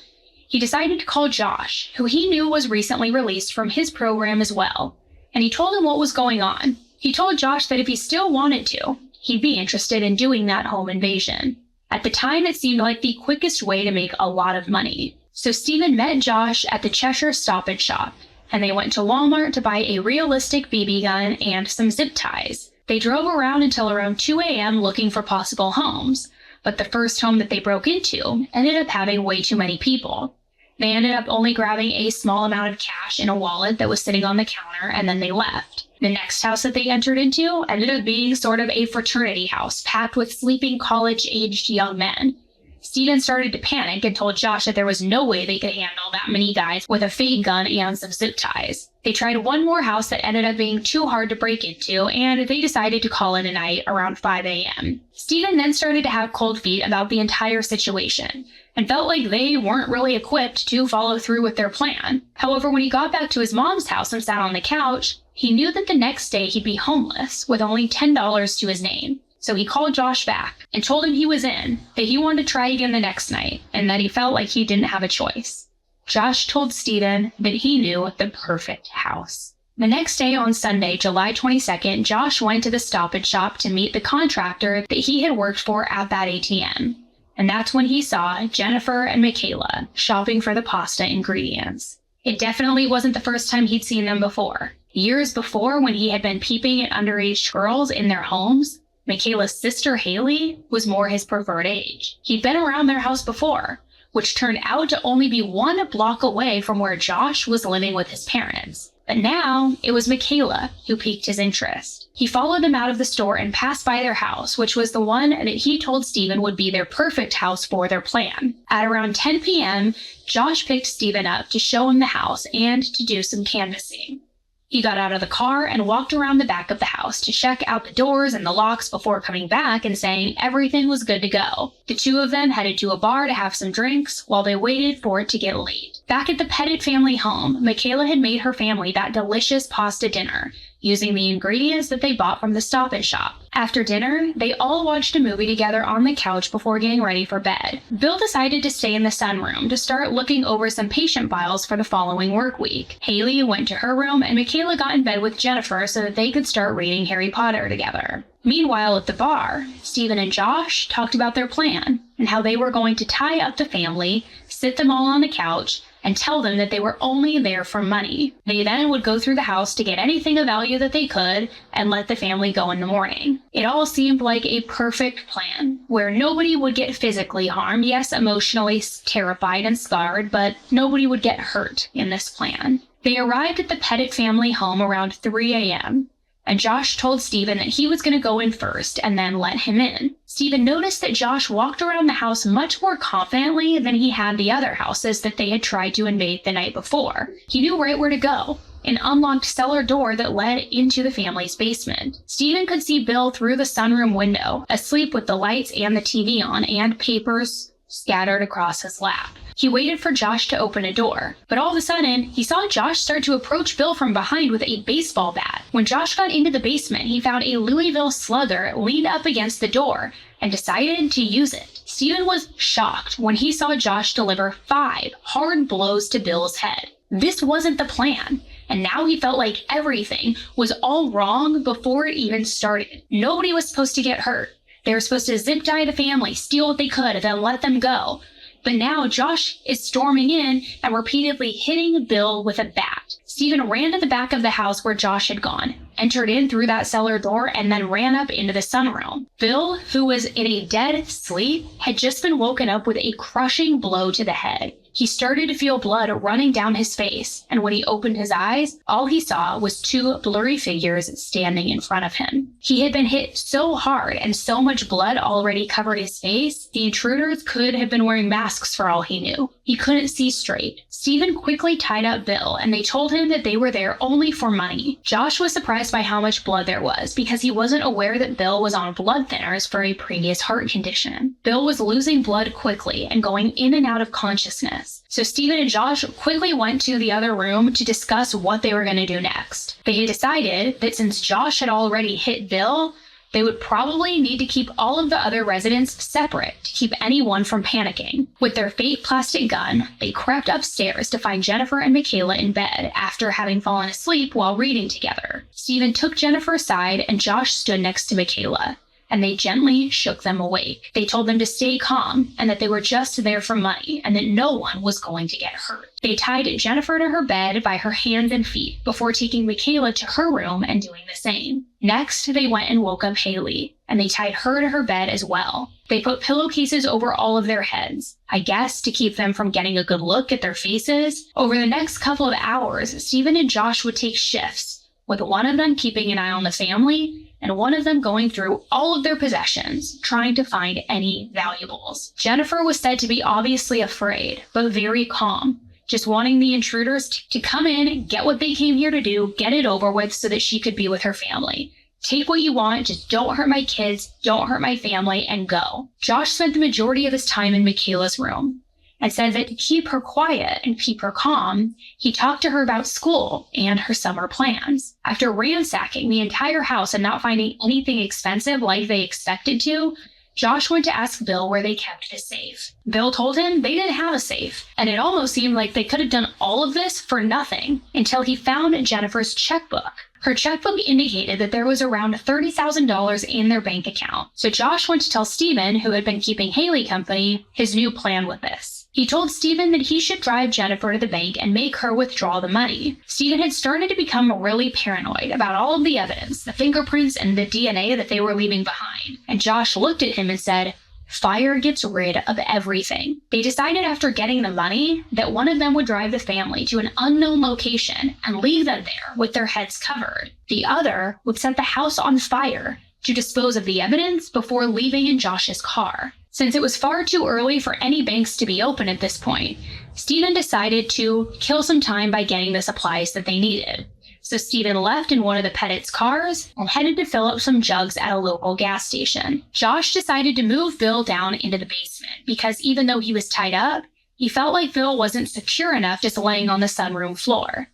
Speaker 1: he decided to call Josh, who he knew was recently released from his program as well, and he told him what was going on. He told Josh that if he still wanted to, he'd be interested in doing that home invasion. At the time, it seemed like the quickest way to make a lot of money. So Stephen met Josh at the Cheshire Stop and Shop, and they went to Walmart to buy a realistic BB gun and some zip ties. They drove around until around 2 a.m. looking for possible homes, but the first home that they broke into ended up having way too many people. They ended up only grabbing a small amount of cash in a wallet that was sitting on the counter, and then they left. The next house that they entered into ended up being sort of a fraternity house packed with sleeping college-aged young men. Stephen started to panic and told Josh that there was no way they could handle that many guys with a fake gun and some zip ties. They tried one more house that ended up being too hard to break into, and they decided to call it a night around 5 a.m. Stephen then started to have cold feet about the entire situation, and felt like they weren't really equipped to follow through with their plan. However, when he got back to his mom's house and sat on the couch, he knew that the next day he'd be homeless with only $10 to his name. So he called Josh back and told him he was in, that he wanted to try again the next night, and that he felt like he didn't have a choice. Josh told Stephen that he knew the perfect house. The next day on Sunday, July 22nd, Josh went to the Stop and Shop to meet the contractor that he had worked for at that ATM. And that's when he saw Jennifer and Michaela shopping for the pasta ingredients. It definitely wasn't the first time he'd seen them before. Years before, when he had been peeping at underage girls in their homes, Michaela's sister Haley was more his preferred age. He'd been around their house before, which turned out to only be 1 block away from where Josh was living with his parents. But now, it was Michaela who piqued his interest. He followed them out of the store and passed by their house, which was the one that he told Stephen would be their perfect house for their plan. At around 10 p.m., Josh picked Stephen up to show him the house and to do some canvassing. He got out of the car and walked around the back of the house to check out the doors and the locks before coming back and saying everything was good to go. The two of them headed to a bar to have some drinks while they waited for it to get late. Back at the Pettit family home, Michaela had made her family that delicious pasta dinner, using the ingredients that they bought from the Stop and Shop. After dinner, they all watched a movie together on the couch before getting ready for bed. Bill decided to stay in the sunroom to start looking over some patient files for the following work week. Haley went to her room, and Michaela got in bed with Jennifer so that they could start reading Harry Potter together. Meanwhile, at the bar, Stephen and Josh talked about their plan and how they were going to tie up the family, sit them all on the couch, and tell them that they were only there for money. They then would go through the house to get anything of value that they could and let the family go in the morning. It all seemed like a perfect plan, where nobody would get physically harmed, yes, emotionally terrified and scarred, but nobody would get hurt in this plan. They arrived at the Pettit family home around 3 a.m., and Josh told Stephen that he was going to go in first and then let him in. Stephen noticed that Josh walked around the house much more confidently than he had the other houses that they had tried to invade the night before. He knew right where to go, an unlocked cellar door that led into the family's basement. Stephen could see Bill through the sunroom window, asleep with the lights and the TV on and papers scattered across his lap. He waited for Josh to open a door, but all of a sudden, he saw Josh start to approach Bill from behind with a baseball bat. When Josh got into the basement, he found a Louisville Slugger leaned up against the door and decided to use it. Stephen was shocked when he saw Josh deliver 5 hard blows to Bill's head. This wasn't the plan, and now he felt like everything was all wrong before it even started. Nobody was supposed to get hurt. They were supposed to zip tie the family, steal what they could, and then let them go. But now Josh is storming in and repeatedly hitting Bill with a bat. Stephen ran to the back of the house where Josh had gone, entered in through that cellar door, and then ran up into the sunroom. Bill, who was in a dead sleep, had just been woken up with a crushing blow to the head. He started to feel blood running down his face, and when he opened his eyes, all he saw was 2 blurry figures standing in front of him. He had been hit so hard and so much blood already covered his face, the intruders could have been wearing masks for all he knew. He couldn't see straight. Stephen quickly tied up Bill, and they told him that they were there only for money. Josh was surprised by how much blood there was, because he wasn't aware that Bill was on blood thinners for a previous heart condition. Bill was losing blood quickly and going in and out of consciousness. So Stephen and Josh quickly went to the other room to discuss what they were going to do next. They had decided that since Josh had already hit Bill, they would probably need to keep all of the other residents separate to keep anyone from panicking. With their fake plastic gun, they crept upstairs to find Jennifer and Michaela in bed after having fallen asleep while reading together. Stephen took Jennifer aside and Josh stood next to Michaela, and they gently shook them awake. They told them to stay calm and that they were just there for money and that no one was going to get hurt. They tied Jennifer to her bed by her hands and feet before taking Michaela to her room and doing the same. Next, they went and woke up Haley, and they tied her to her bed as well. They put pillowcases over all of their heads, I guess to keep them from getting a good look at their faces. Over the next couple of hours, Stephen and Josh would take shifts, with one of them keeping an eye on the family and one of them going through all of their possessions, trying to find any valuables. Jennifer was said to be obviously afraid, but very calm, just wanting the intruders to come in, get what they came here to do, get it over with so that she could be with her family. Take what you want, just don't hurt my kids, don't hurt my family, and go. Josh spent the majority of his time in Michaela's room and said that to keep her quiet and keep her calm, he talked to her about school and her summer plans. After ransacking the entire house and not finding anything expensive like they expected to, Josh went to ask Bill where they kept the safe. Bill told him they didn't have a safe, and it almost seemed like they could have done all of this for nothing until he found Jennifer's checkbook. Her checkbook indicated that there was around $30,000 in their bank account, so Josh went to tell Stephen, who had been keeping Haley company, his new plan with this. He told Stephen that he should drive Jennifer to the bank and make her withdraw the money. Stephen had started to become really paranoid about all of the evidence, the fingerprints and the DNA that they were leaving behind. And Josh looked at him and said, "Fire gets rid of everything." They decided after getting the money that one of them would drive the family to an unknown location and leave them there with their heads covered. The other would set the house on fire to dispose of the evidence before leaving in Josh's car. Since it was far too early for any banks to be open at this point, Stephen decided to kill some time by getting the supplies that they needed. So Stephen left in one of the Pettit's cars and headed to fill up some jugs at a local gas station. Josh decided to move Bill down into the basement because even though he was tied up, he felt like Bill wasn't secure enough just laying on the sunroom floor.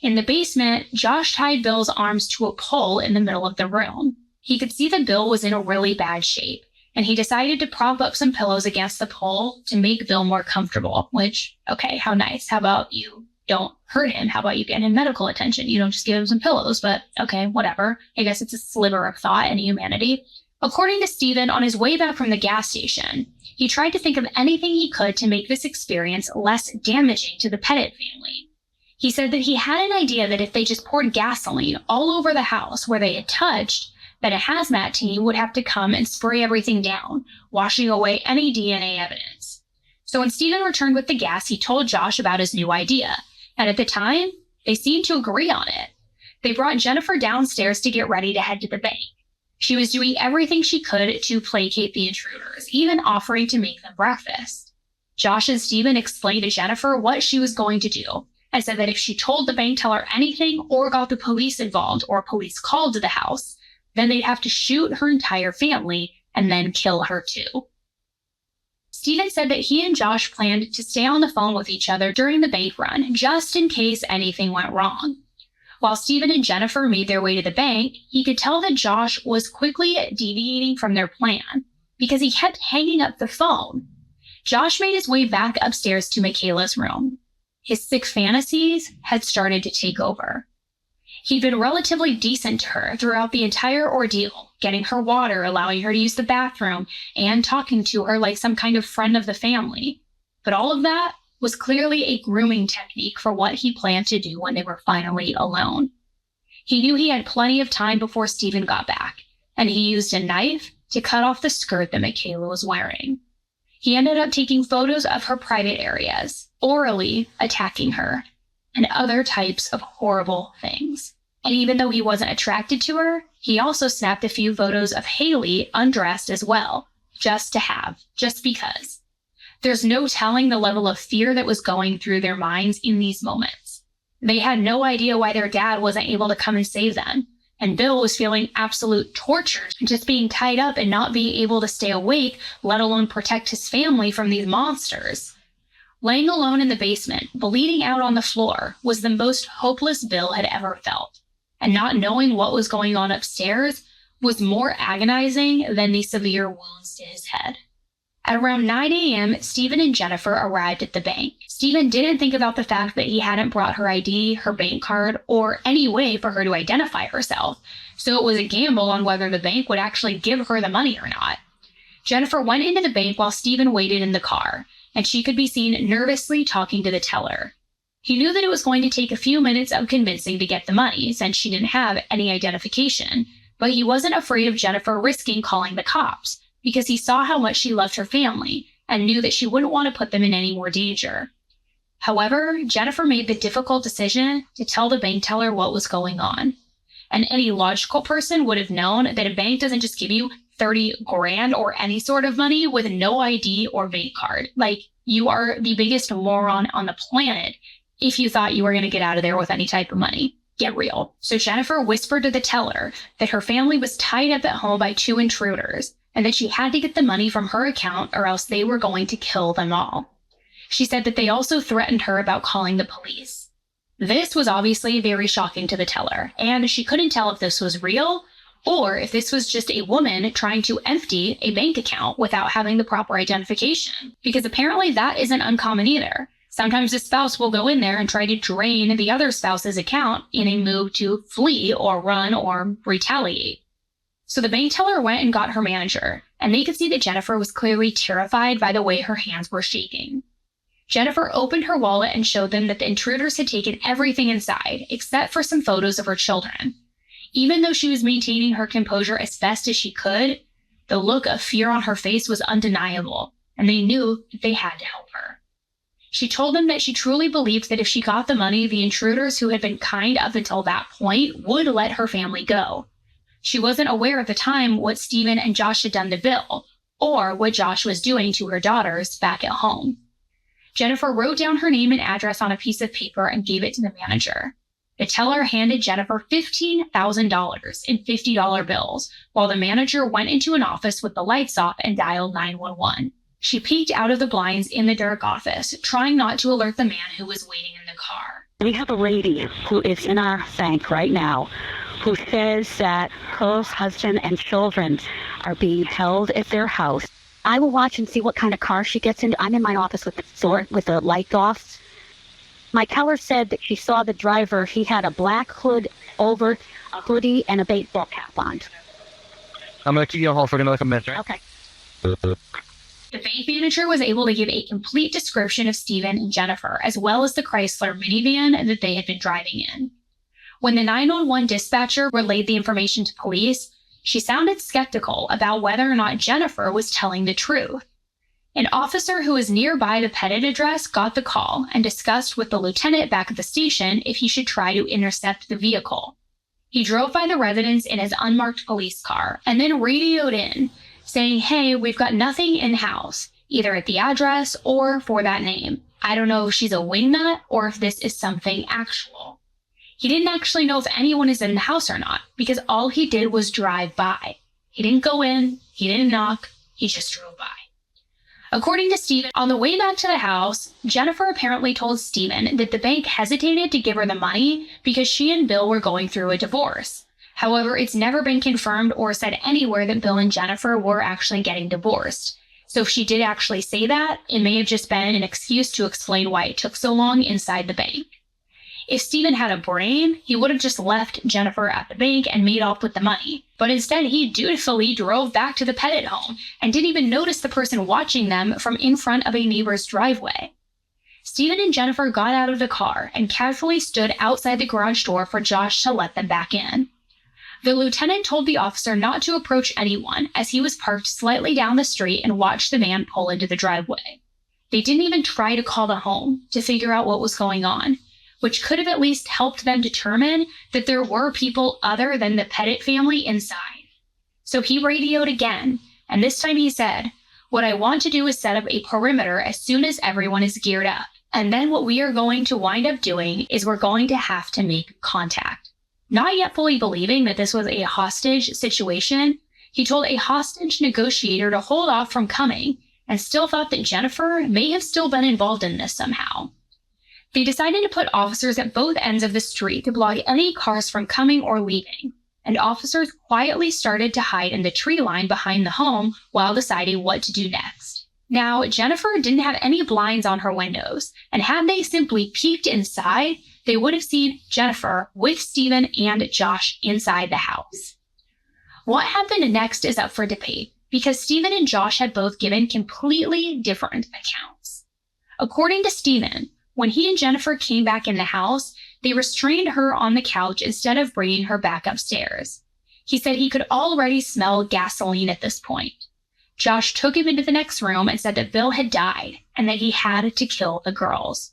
Speaker 1: In the basement, Josh tied Bill's arms to a pole in the middle of the room. He could see that Bill was in a really bad shape, and he decided to prop up some pillows against the pole to make Bill more comfortable, which, okay, how nice. How about you don't hurt him? How about you get him medical attention? You don't just give him some pillows, but okay, whatever. I guess it's a sliver of thought in humanity. According to Stephen, on his way back from the gas station, he tried to think of anything he could to make this experience less damaging to the Pettit family. He said that he had an idea that if they just poured gasoline all over the house where they had touched, that a hazmat team would have to come and spray everything down, washing away any DNA evidence. So when Stephen returned with the gas, he told Josh about his new idea, and at the time, they seemed to agree on it. They brought Jennifer downstairs to get ready to head to the bank. She was doing everything she could to placate the intruders, even offering to make them breakfast. Josh and Stephen explained to Jennifer what she was going to do, and said that if she told the bank teller anything or got the police involved or police called to the house, then they'd have to shoot her entire family and then kill her too. Stephen said that he and Josh planned to stay on the phone with each other during the bank run, just in case anything went wrong. While Stephen and Jennifer made their way to the bank, he could tell that Josh was quickly deviating from their plan because he kept hanging up the phone. Josh made his way back upstairs to Michaela's room. His sick fantasies had started to take over. He'd been relatively decent to her throughout the entire ordeal, getting her water, allowing her to use the bathroom, and talking to her like some kind of friend of the family. But all of that was clearly a grooming technique for what he planned to do when they were finally alone. He knew he had plenty of time before Stephen got back, and he used a knife to cut off the skirt that Michaela was wearing. He ended up taking photos of her private areas, orally attacking her, and other types of horrible things. And even though he wasn't attracted to her, he also snapped a few photos of Haley undressed as well, just because. There's no telling the level of fear that was going through their minds in these moments. They had no idea why their dad wasn't able to come and save them, and Bill was feeling absolute torture just being tied up and not being able to stay awake, let alone protect his family from these monsters. Laying alone in the basement, bleeding out on the floor, was the most hopeless Bill had ever felt, and not knowing what was going on upstairs was more agonizing than the severe wounds to his head. At around 9 a.m., Stephen and Jennifer arrived at the bank. Stephen didn't think about the fact that he hadn't brought her ID, her bank card, or any way for her to identify herself, so it was a gamble on whether the bank would actually give her the money or not. Jennifer went into the bank while Stephen waited in the car, and she could be seen nervously talking to the teller. He knew that it was going to take a few minutes of convincing to get the money, since she didn't have any identification, but he wasn't afraid of Jennifer risking calling the cops, because he saw how much she loved her family and knew that she wouldn't want to put them in any more danger. However, Jennifer made the difficult decision to tell the bank teller what was going on. And any logical person would have known that a bank doesn't just give you 30 grand or any sort of money with no ID or bank card. Like, you are the biggest moron on the planet if you thought you were going to get out of there with any type of money. Get real. So Jennifer whispered to the teller that her family was tied up at home by 2 intruders and that she had to get the money from her account or else they were going to kill them all. She said that they also threatened her about calling the police. This was obviously very shocking to the teller, and she couldn't tell if this was real or if this was just a woman trying to empty a bank account without having the proper identification, because apparently that isn't uncommon either. Sometimes a spouse will go in there and try to drain the other spouse's account in a move to flee or run or retaliate. So the bank teller went and got her manager, and they could see that Jennifer was clearly terrified by the way her hands were shaking. Jennifer opened her wallet and showed them that the intruders had taken everything inside, except for some photos of her children. Even though she was maintaining her composure as best as she could, the look of fear on her face was undeniable, and they knew that they had to help her. She told them that she truly believed that if she got the money, the intruders who had been kind up until that point would let her family go. She wasn't aware at the time what Stephen and Josh had done to Bill, or what Josh was doing to her daughters back at home. Jennifer wrote down her name and address on a piece of paper and gave it to the manager. The teller handed Jennifer $15,000 in $50 bills, while the manager went into an office with the lights off and dialed 911. She peeked out of the blinds in the dark office, trying not to alert the man who was waiting in the car.
Speaker 2: We have a lady who is in our bank right now who says that her husband and children are being held at their house. I will watch and see what kind of car she gets into. I'm in my office with the lights off. My teller said that she saw the driver. He had a black hood over a hoodie and a baseball cap on.
Speaker 3: I'm going to keep you on hold for another minute, right?
Speaker 2: Okay.
Speaker 1: The bank manager was able to give a complete description of Stephen and Jennifer, as well as the Chrysler minivan that they had been driving in. When the 911 dispatcher relayed the information to police, she sounded skeptical about whether or not Jennifer was telling the truth. An officer who was nearby the Pettit address got the call and discussed with the lieutenant back at the station if he should try to intercept the vehicle. He drove by the residence in his unmarked police car and then radioed in, saying, "Hey, we've got nothing in-house, either at the address or for that name. I don't know if she's a wingnut or if this is something actual." He didn't actually know if anyone is in the house or not, because all he did was drive by. He didn't go in, he didn't knock, he just drove by. According to Stephen, on the way back to the house, Jennifer apparently told Stephen that the bank hesitated to give her the money because she and Bill were going through a divorce. However, it's never been confirmed or said anywhere that Bill and Jennifer were actually getting divorced. So if she did actually say that, it may have just been an excuse to explain why it took so long inside the bank. If Stephen had a brain, he would have just left Jennifer at the bank and made off with the money. But instead, he dutifully drove back to the Pettit home and didn't even notice the person watching them from in front of a neighbor's driveway. Stephen and Jennifer got out of the car and casually stood outside the garage door for Josh to let them back in. The lieutenant told the officer not to approach anyone as he was parked slightly down the street and watched the van pull into the driveway. They didn't even try to call the home to figure out what was going on, which could have at least helped them determine that there were people other than the Pettit family inside. So he radioed again, and this time he said, "What I want to do is set up a perimeter as soon as everyone is geared up. And then what we are going to wind up doing is we're going to have to make contact." Not yet fully believing that this was a hostage situation, he told a hostage negotiator to hold off from coming and still thought that Jennifer may have still been involved in this somehow. They decided to put officers at both ends of the street to block any cars from coming or leaving, and officers quietly started to hide in the tree line behind the home while deciding what to do next. Now, Jennifer didn't have any blinds on her windows, and had they simply peeked inside, they would have seen Jennifer with Stephen and Josh inside the house. What happened next is up for debate, because Stephen and Josh had both given completely different accounts. According to Stephen, when he and Jennifer came back in the house, they restrained her on the couch instead of bringing her back upstairs. He said he could already smell gasoline at this point. Josh took him into the next room and said that Bill had died and that he had to kill the girls.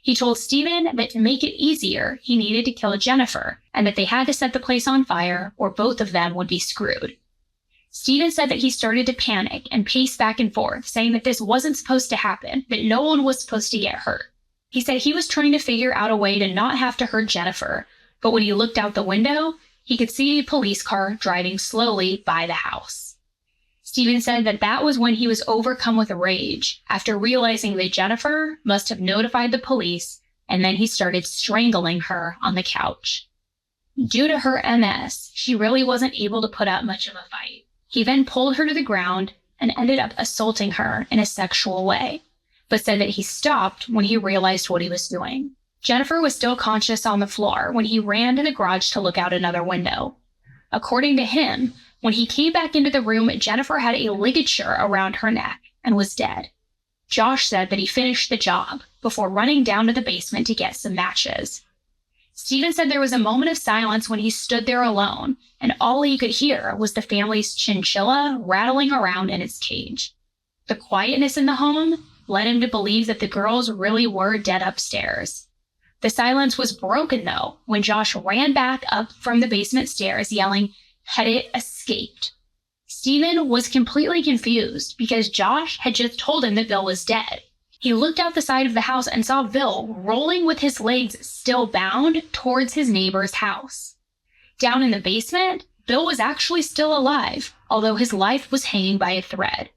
Speaker 1: He told Stephen that to make it easier, he needed to kill Jennifer, and that they had to set the place on fire or both of them would be screwed. Stephen said that he started to panic and pace back and forth, saying that this wasn't supposed to happen, that no one was supposed to get hurt. He said he was trying to figure out a way to not have to hurt Jennifer, but when he looked out the window, he could see a police car driving slowly by the house. Stephen said that that was when he was overcome with rage after realizing that Jennifer must have notified the police, and then he started strangling her on the couch. Due to her MS, she really wasn't able to put up much of a fight. He then pulled her to the ground and ended up assaulting her in a sexual way, but said that he stopped when he realized what he was doing. Jennifer was still conscious on the floor when he ran to the garage to look out another window. According to him, when he came back into the room, Jennifer had a ligature around her neck and was dead. Josh said that he finished the job before running down to the basement to get some matches. Stephen said there was a moment of silence when he stood there alone, and all he could hear was the family's chinchilla rattling around in its cage. The quietness in the home led him to believe that the girls really were dead upstairs. The silence was broken, though, when Josh ran back up from the basement stairs yelling, "Pettit escaped." Stephen was completely confused because Josh had just told him that Bill was dead. He looked out the side of the house and saw Bill rolling with his legs still bound towards his neighbor's house. Down in the basement, Bill was actually still alive, although his life was hanging by a thread.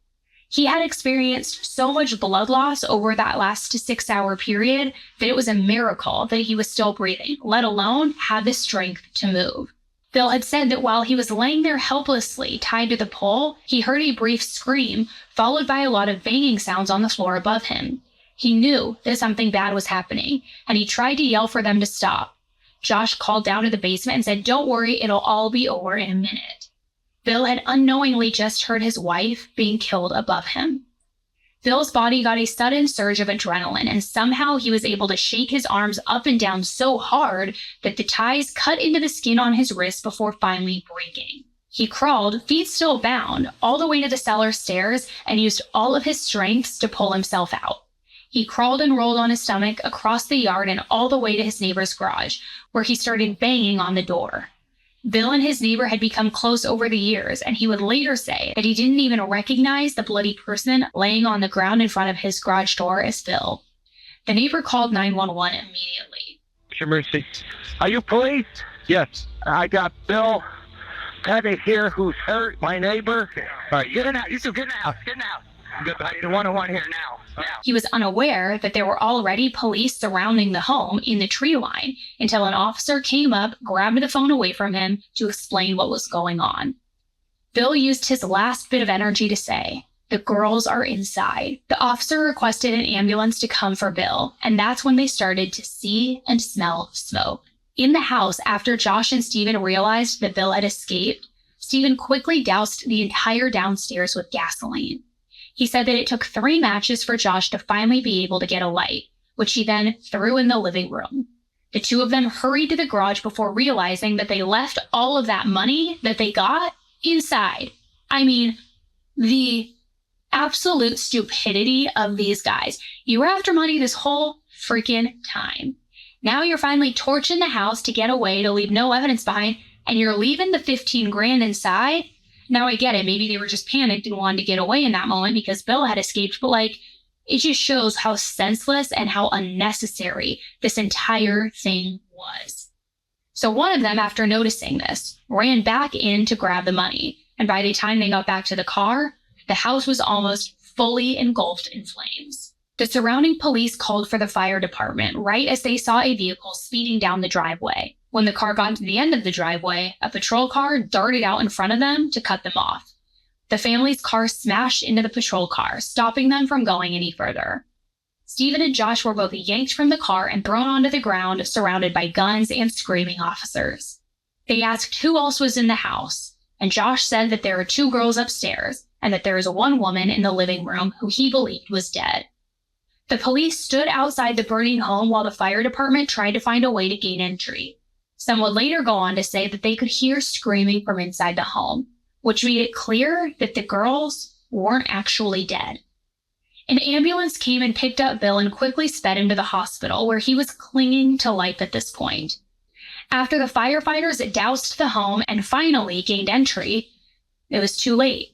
Speaker 1: He had experienced so much blood loss over that last 6-hour period that it was a miracle that he was still breathing, let alone had the strength to move. Bill had said that while he was laying there helplessly tied to the pole, he heard a brief scream, followed by a lot of banging sounds on the floor above him. He knew that something bad was happening, and he tried to yell for them to stop. Josh called down to the basement and said, "Don't worry, it'll all be over in a minute." Bill had unknowingly just heard his wife being killed above him. Bill's body got a sudden surge of adrenaline, and somehow he was able to shake his arms up and down so hard that the ties cut into the skin on his wrist before finally breaking. He crawled, feet still bound, all the way to the cellar stairs and used all of his strengths to pull himself out. He crawled and rolled on his stomach across the yard and all the way to his neighbor's garage, where he started banging on the door. Bill and his neighbor had become close over the years, and he would later say that he didn't even recognize the bloody person laying on the ground in front of his garage door as Bill. The neighbor called 911 immediately.
Speaker 4: Emergency. Are you police? Yes. I got Bill Pettit here who's hurt, my neighbor. All right, get in out. You two get in out. Get in out. Good, I need a one-on-one here now.
Speaker 1: He was unaware that there were already police surrounding the home in the tree line until an officer came up, grabbed the phone away from him to explain what was going on. Bill used his last bit of energy to say, "The girls are inside." The officer requested an ambulance to come for Bill, and that's when they started to see and smell smoke. In the house, after Josh and Stephen realized that Bill had escaped, Stephen quickly doused the entire downstairs with gasoline. He said that it took 3 matches for Josh to finally be able to get a light, which he then threw in the living room. The two of them hurried to the garage before realizing that they left all of that money that they got inside. I mean, the absolute stupidity of these guys. You were after money this whole freaking time. Now you're finally torching the house to get away, to leave no evidence behind, and you're leaving the 15 grand inside? Now I get it, maybe they were just panicked and wanted to get away in that moment because Bill had escaped, but it just shows how senseless and how unnecessary this entire thing was. So one of them, after noticing this, ran back in to grab the money, and by the time they got back to the car, the house was almost fully engulfed in flames. The surrounding police called for the fire department right as they saw a vehicle speeding down the driveway. When the car got to the end of the driveway, a patrol car darted out in front of them to cut them off. The family's car smashed into the patrol car, stopping them from going any further. Stephen and Josh were both yanked from the car and thrown onto the ground, surrounded by guns and screaming officers. They asked who else was in the house, and Josh said that there were 2 girls upstairs and that there was 1 woman in the living room who he believed was dead. The police stood outside the burning home while the fire department tried to find a way to gain entry. Some would later go on to say that they could hear screaming from inside the home, which made it clear that the girls weren't actually dead. An ambulance came and picked up Bill and quickly sped him to the hospital, where he was clinging to life at this point. After the firefighters doused the home and finally gained entry, it was too late.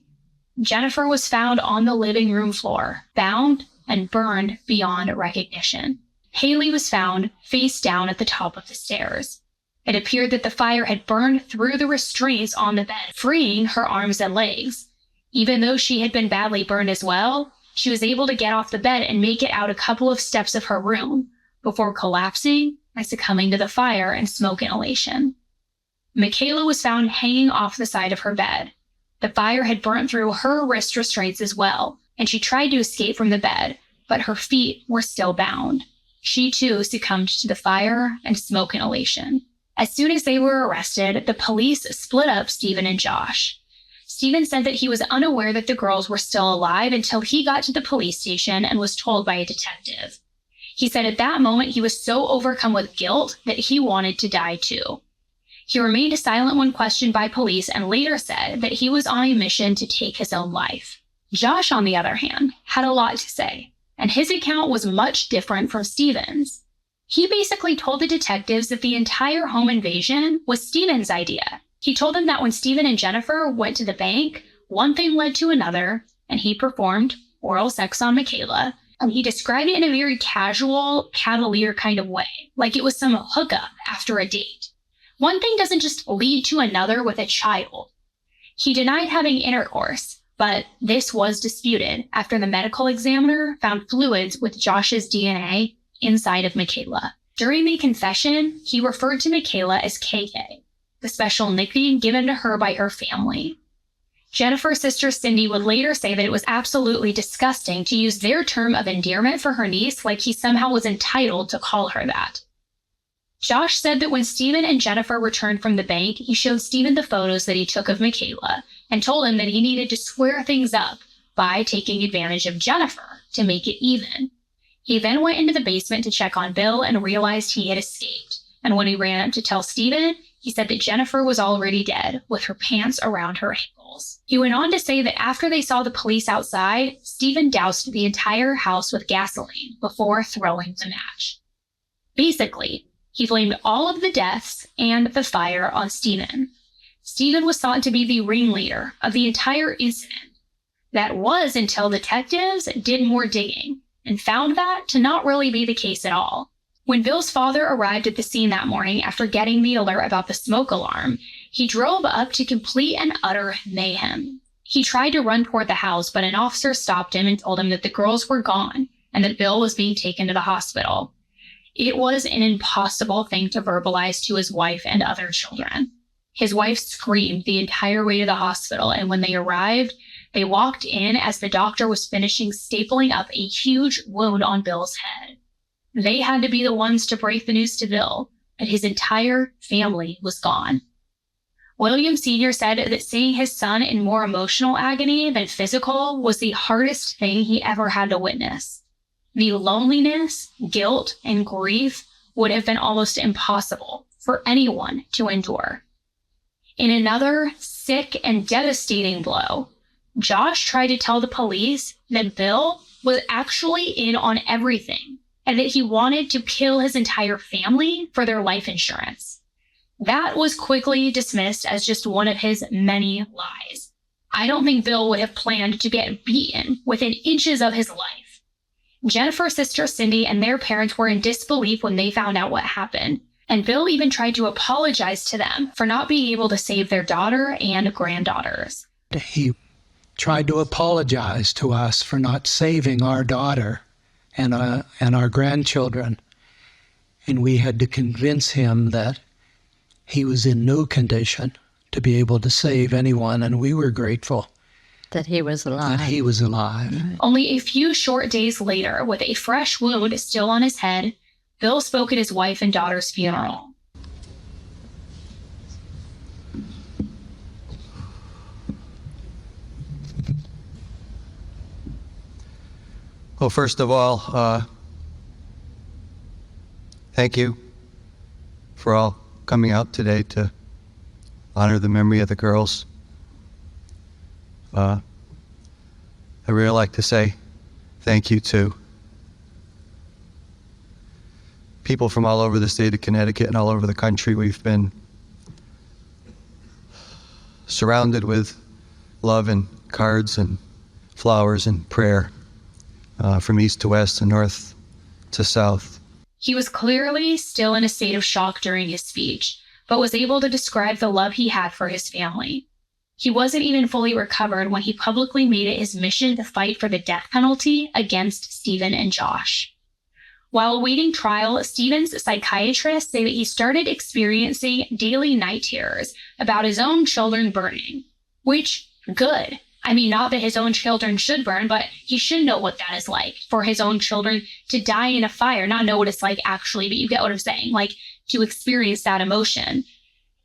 Speaker 1: Jennifer was found on the living room floor, bound and burned beyond recognition. Haley was found face down at the top of the stairs. It appeared that the fire had burned through the restraints on the bed, freeing her arms and legs. Even though she had been badly burned as well, she was able to get off the bed and make it out a couple of steps of her room before collapsing and succumbing to the fire and smoke inhalation. Michaela was found hanging off the side of her bed. The fire had burnt through her wrist restraints as well, and she tried to escape from the bed, but her feet were still bound. She too succumbed to the fire and smoke inhalation. As soon as they were arrested, the police split up Stephen and Josh. Stephen said that he was unaware that the girls were still alive until he got to the police station and was told by a detective. He said at that moment he was so overcome with guilt that he wanted to die too. He remained silent when questioned by police and later said that he was on a mission to take his own life. Josh, on the other hand, had a lot to say, and his account was much different from Stephen's. He basically told the detectives that the entire home invasion was Stephen's idea. He told them that when Stephen and Jennifer went to the bank, one thing led to another, and he performed oral sex on Michaela, and he described it in a very casual, cavalier kind of way, like it was some hookup after a date. One thing doesn't just lead to another with a child. He denied having intercourse, but this was disputed after the medical examiner found fluids with Josh's DNA inside of Michaela. During the confession, he referred to Michaela as KK, the special nickname given to her by her family. Jennifer's sister Cindy would later say that it was absolutely disgusting to use their term of endearment for her niece, like he somehow was entitled to call her that. Josh said that when Stephen and Jennifer returned from the bank, he showed Stephen the photos that he took of Michaela and told him that he needed to square things up by taking advantage of Jennifer to make it even. He then went into the basement to check on Bill and realized he had escaped. And when he ran up to tell Stephen, he said that Jennifer was already dead, with her pants around her ankles. He went on to say that after they saw the police outside, Stephen doused the entire house with gasoline before throwing the match. Basically, he blamed all of the deaths and the fire on Stephen. Stephen was thought to be the ringleader of the entire incident. That was until detectives did more digging and found that to not really be the case at all. When Bill's father arrived at the scene that morning after getting the alert about the smoke alarm, he drove up to complete and utter mayhem. He tried to run toward the house, but an officer stopped him and told him that the girls were gone and that Bill was being taken to the hospital. It was an impossible thing to verbalize to his wife and other children. His wife screamed the entire way to the hospital, and when they arrived, they walked in as the doctor was finishing stapling up a huge wound on Bill's head. They had to be the ones to break the news to Bill, that his entire family was gone. William Sr. said that seeing his son in more emotional agony than physical was the hardest thing he ever had to witness. The loneliness, guilt, and grief would have been almost impossible for anyone to endure. In another sick and devastating blow, Josh tried to tell the police that Bill was actually in on everything and that he wanted to kill his entire family for their life insurance. That was quickly dismissed as just one of his many lies. I don't think Bill would have planned to get beaten within inches of his life. Jennifer's sister Cindy and their parents were in disbelief when they found out what happened, and Bill even tried to apologize to them for not being able to save their daughter and granddaughters.
Speaker 5: He tried to apologize to us for not saving our daughter and our grandchildren, and we had to convince him that he was in no condition to be able to save anyone, and we were grateful
Speaker 6: that he was alive.
Speaker 1: Only a few short days later, with a fresh wound still on his head, Bill spoke at his wife and daughter's funeral.
Speaker 7: Well, first of all, thank you for all coming out today to honor the memory of the girls. I really like to say thank you to people from all over the state of Connecticut and all over the country. We've been surrounded with love and cards and flowers and prayer from east to west and north to south.
Speaker 1: He was clearly still in a state of shock during his speech, but was able to describe the love he had for his family. He wasn't even fully recovered when he publicly made it his mission to fight for the death penalty against Stephen and Josh. While awaiting trial, Stephen's psychiatrists say that he started experiencing daily night terrors about his own children burning. Which, good. I mean, not that his own children should burn, but he should know what that is like for his own children to die in a fire. Not know what it's like actually, but you get what I'm saying. Like, to experience that emotion.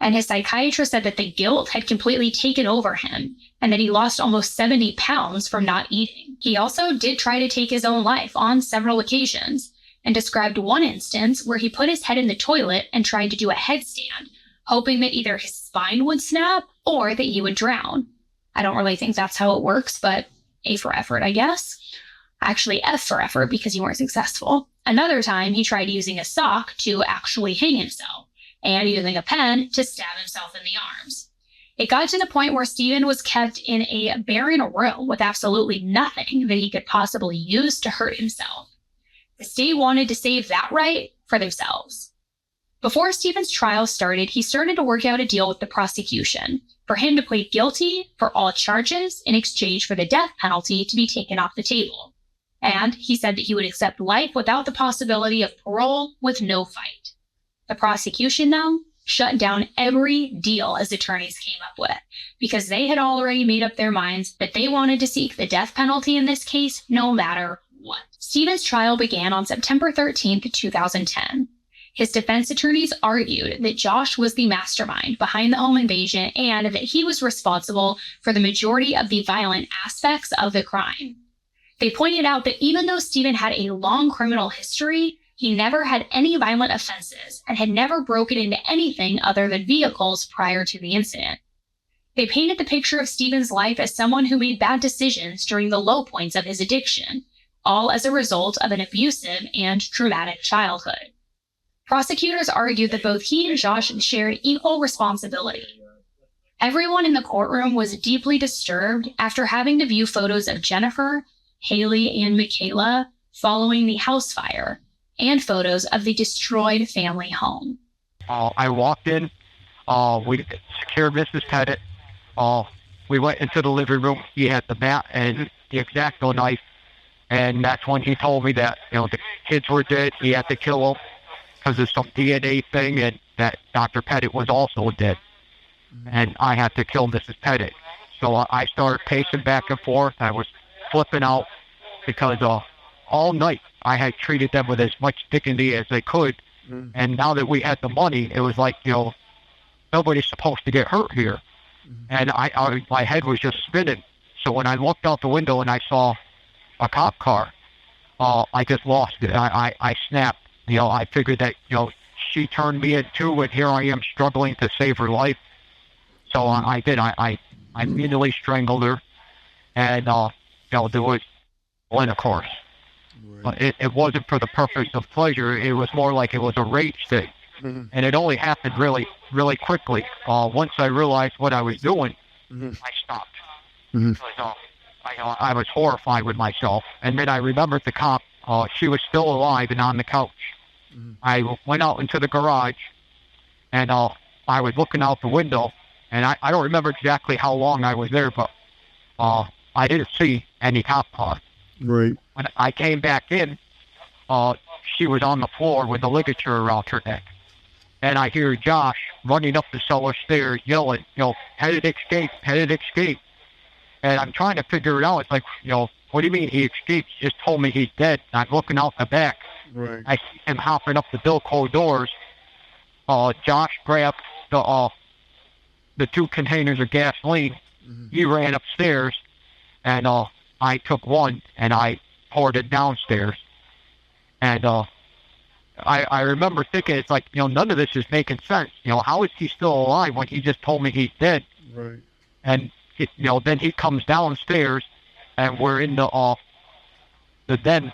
Speaker 1: And his psychiatrist said that the guilt had completely taken over him and that he lost almost 70 pounds from not eating. He also did try to take his own life on several occasions and described one instance where he put his head in the toilet and tried to do a headstand, hoping that either his spine would snap or that he would drown. I don't really think that's how it works, but A for effort, I guess. Actually, F for effort because you weren't successful. Another time, he tried using a sock to actually hang himself and using a pen to stab himself in the arms. It got to the point where Stephen was kept in a barren room with absolutely nothing that he could possibly use to hurt himself. The state wanted to save that right for themselves. Before Stephen's trial started, he started to work out a deal with the prosecution for him to plead guilty for all charges in exchange for the death penalty to be taken off the table. And he said that he would accept life without the possibility of parole with no fight. The prosecution, though, shut down every deal his attorneys came up with because they had already made up their minds that they wanted to seek the death penalty in this case no matter what. Stephen's trial began on September 13th, 2010. His defense attorneys argued that Josh was the mastermind behind the home invasion and that he was responsible for the majority of the violent aspects of the crime. They pointed out that even though Stephen had a long criminal history, he never had any violent offenses and had never broken into anything other than vehicles prior to the incident. They painted the picture of Stephen's life as someone who made bad decisions during the low points of his addiction, all as a result of an abusive and traumatic childhood. Prosecutors argued that both he and Josh shared equal responsibility. Everyone in the courtroom was deeply disturbed after having to view photos of Jennifer, Haley, and Michaela following the house fire, and photos of the destroyed family home.
Speaker 4: I walked in, we secured Mrs. Pettit. We went into the living room. He had the bat and the X-Acto knife, and that's when he told me that the kids were dead. He had to kill them because of some DNA thing, and that Dr. Pettit was also dead, and I had to kill Mrs. Pettit. So I started pacing back and forth. I was flipping out because all night I had treated them with as much dignity as they could. And now that we had the money, it was like, nobody's supposed to get hurt here. And my head was just spinning. So when I looked out the window and I saw a cop car, I just lost it. I snapped. I figured that, she turned me in too, and here I am struggling to save her life. So I did. I immediately strangled her. And, there was one, of course. But it wasn't for the purpose of pleasure. It was more like it was a rage thing. And it only happened really, really quickly. Once I realized what I was doing, I stopped. Because, I was horrified with myself. And then I remembered the cop. She was still alive and on the couch. I went out into the garage, and I was looking out the window. And I don't remember exactly how long I was there, but I didn't see any cop cars.
Speaker 8: Right.
Speaker 4: When I came back in, she was on the floor with the ligature around her neck. And I hear Josh running up the cellar stairs yelling, Pettit escaped. And I'm trying to figure it out. It's like, what do you mean he escaped? He just told me he's dead. And I'm looking out the back.
Speaker 8: Right.
Speaker 4: I see him hopping up the Bilco doors. Josh grabbed the 2 containers of gasoline. He ran upstairs, and I took one and I poured it downstairs. And I remember thinking, it's like, none of this is making sense. How is he still alive when he just told me he's dead?
Speaker 8: Right.
Speaker 4: And then he comes downstairs, and we're in the the den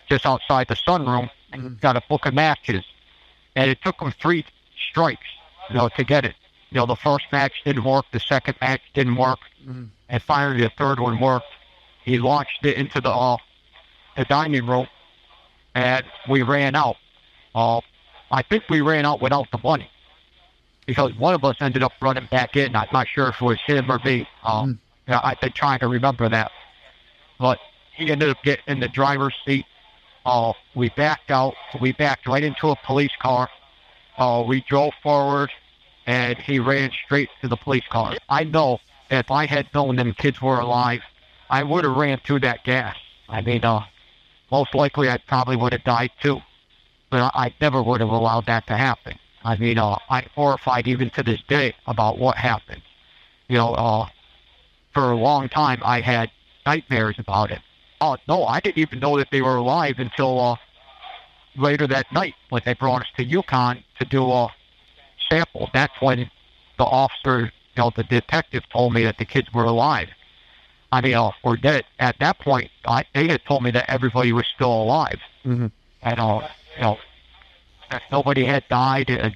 Speaker 4: just outside the sunroom and got a book of matches. And it took him 3 strikes, to get it. The first match didn't work, the second match didn't work, and finally the third one worked. He launched it into the dining room, and we ran out. I think we ran out without the money, because one of us ended up running back in. I'm not sure if it was him or me. I've been trying to remember that. But he ended up getting in the driver's seat. We backed out. We backed right into a police car. We drove forward, and he ran straight to the police car. I know if I had known them kids were alive, I would have ran through that gas. I mean, most likely I probably would have died too. But I never would have allowed that to happen. I mean, I'm horrified even to this day about what happened. For a long time I had nightmares about it. Oh, no, I didn't even know that they were alive until later that night when they brought us to Yukon to do a sample. That's when the officer, the detective told me that the kids were alive. I mean, or dead. At that point, they had told me that everybody was still alive. And, that nobody had died, and,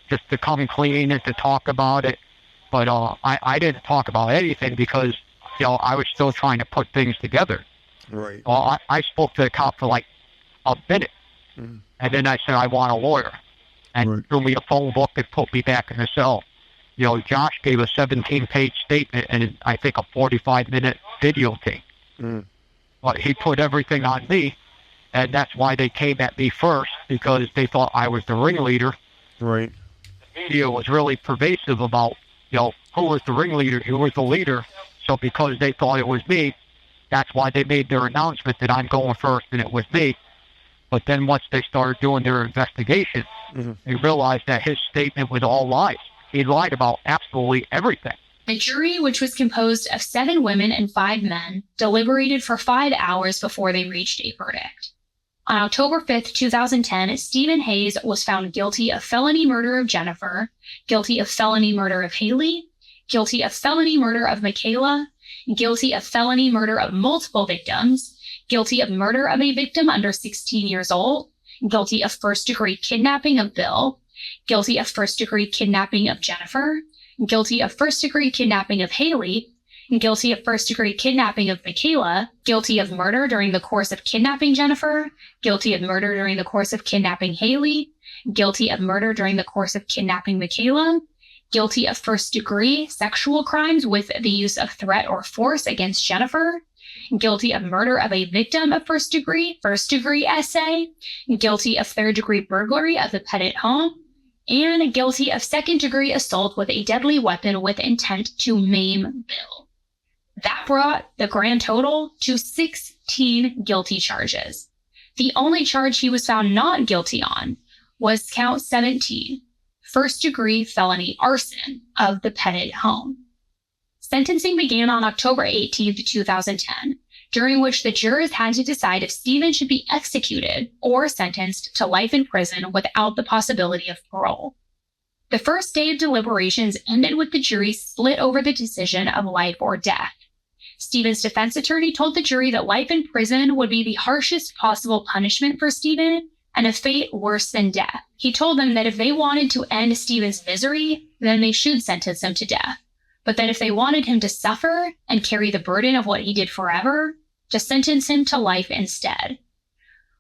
Speaker 4: just to come clean and to talk about it. But I didn't talk about anything because, I was still trying to put things together.
Speaker 8: Right.
Speaker 4: I spoke to the cop for like a minute, and then I said I want a lawyer, and threw me a phone book and put me back in the cell. Josh gave a 17-page statement and I think a 45-minute videotape. But he put everything on me, and that's why they came at me first, because they thought I was the ringleader.
Speaker 8: Right.
Speaker 4: The media was really pervasive about, who was the ringleader, who was the leader. So because they thought it was me, that's why they made their announcement that I'm going first and it was me. But then once they started doing their investigation, they realized that his statement was all lies. He lied about absolutely everything.
Speaker 1: The jury, which was composed of 7 women and 5 men, deliberated for 5 hours before they reached a verdict. On October 5th, 2010, Stephen Hayes was found guilty of felony murder of Jennifer, guilty of felony murder of Haley, guilty of felony murder of Michaela, guilty of felony murder of multiple victims, guilty of murder of a victim under 16 years old, guilty of first-degree kidnapping of Bill, guilty of first-degree kidnapping of Jennifer, guilty of first-degree kidnapping of Haley, guilty of first-degree kidnapping of Michaela, guilty of murder during the course of kidnapping Jennifer, guilty of murder during the course of kidnapping Haley, guilty of murder during the course of kidnapping Michaela, guilty of first-degree sexual crimes with the use of threat or force against Jennifer, guilty of murder of a victim of first-degree SA, guilty of third-degree burglary of the Pettit home, and guilty of second-degree assault with a deadly weapon with intent to maim Bill. That brought the grand total to 16 guilty charges. The only charge he was found not guilty on was count 17, first-degree felony arson of the Pettit home. Sentencing began on October 18, 2010, during which the jurors had to decide if Stephen should be executed or sentenced to life in prison without the possibility of parole. The first day of deliberations ended with the jury split over the decision of life or death. Stephen's defense attorney told the jury that life in prison would be the harshest possible punishment for Stephen and a fate worse than death. He told them that if they wanted to end Stephen's misery, then they should sentence him to death, but that if they wanted him to suffer and carry the burden of what he did forever, to sentence him to life instead.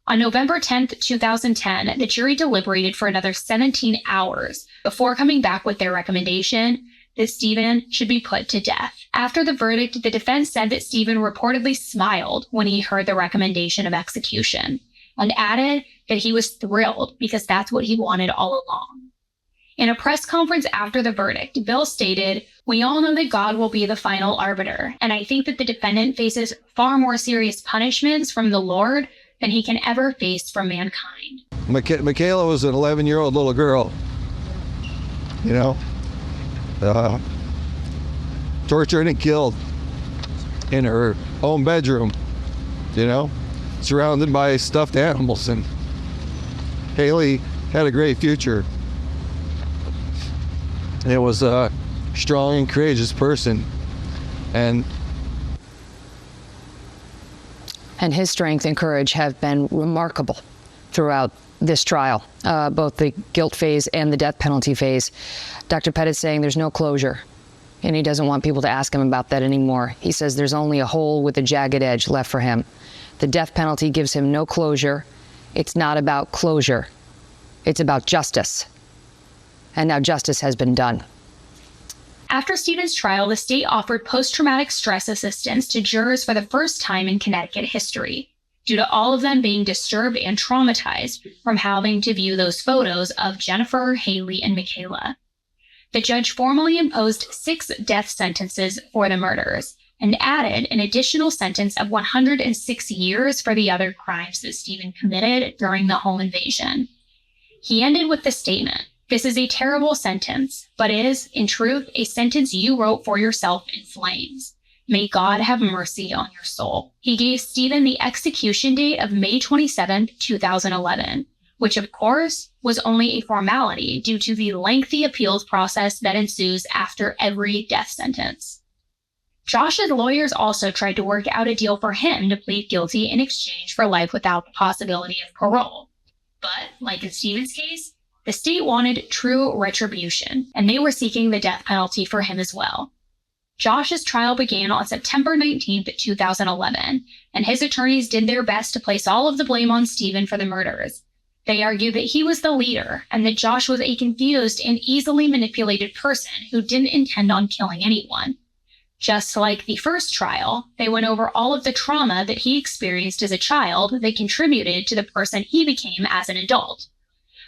Speaker 1: On November 10, 2010, the jury deliberated for another 17 hours before coming back with their recommendation that Stephen should be put to death. After the verdict, the defense said that Stephen reportedly smiled when he heard the recommendation of execution, and added that he was thrilled because that's what he wanted all along. In a press conference after the verdict, Bill stated, "We all know that God will be the final arbiter, and I think that the defendant faces far more serious punishments from the Lord than he can ever face from mankind."
Speaker 7: Michaela was an 11-year-old little girl, tortured and killed in her own bedroom, surrounded by stuffed animals. And Haley had a great future. It was a strong and courageous person. And
Speaker 8: and his strength and courage have been remarkable throughout this trial, both the guilt phase and the death penalty phase. Dr. Pettit saying there's no closure, and he doesn't want people to ask him about that anymore. He says there's only a hole with a jagged edge left for him. The death penalty gives him no closure. It's not about closure. It's about justice. And now justice has been done.
Speaker 1: After Stephen's trial, the state offered post-traumatic stress assistance to jurors for the first time in Connecticut history, due to all of them being disturbed and traumatized from having to view those photos of Jennifer, Haley, and Michaela. The judge formally imposed 6 death sentences for the murders and added an additional sentence of 106 years for the other crimes that Stephen committed during the home invasion. He ended with the statement, "This is a terrible sentence, but is, in truth, a sentence you wrote for yourself in flames. May God have mercy on your soul." He gave Stephen the execution date of May 27, 2011, which of course was only a formality due to the lengthy appeals process that ensues after every death sentence. Josh's lawyers also tried to work out a deal for him to plead guilty in exchange for life without the possibility of parole. But, like in Stephen's case, the state wanted true retribution, and they were seeking the death penalty for him as well. Josh's trial began on September 19, 2011, and his attorneys did their best to place all of the blame on Stephen for the murders. They argued that he was the leader, and that Josh was a confused and easily manipulated person who didn't intend on killing anyone. Just like the first trial, they went over all of the trauma that he experienced as a child that contributed to the person he became as an adult.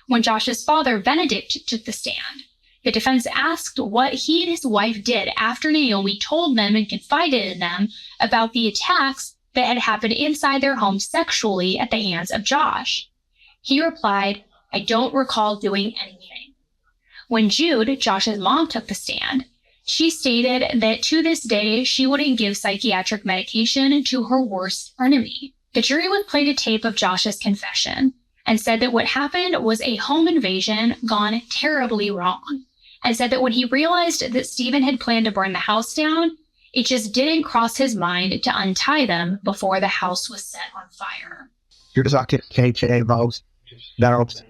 Speaker 1: When Josh's father, Benedict, took the stand, the defense asked what he and his wife did after Naomi told them and confided in them about the attacks that had happened inside their home sexually at the hands of Josh. He replied, "I don't recall doing anything." When Jude, Josh's mom, took the stand, she stated that to this day, she wouldn't give psychiatric medication to her worst enemy. The jury would play a tape of Josh's confession and said that what happened was a home invasion gone terribly wrong, and said that when he realized that Stephen had planned to burn the house down, it just didn't cross his mind to untie them before the house was set on fire.
Speaker 9: You're talking KK about that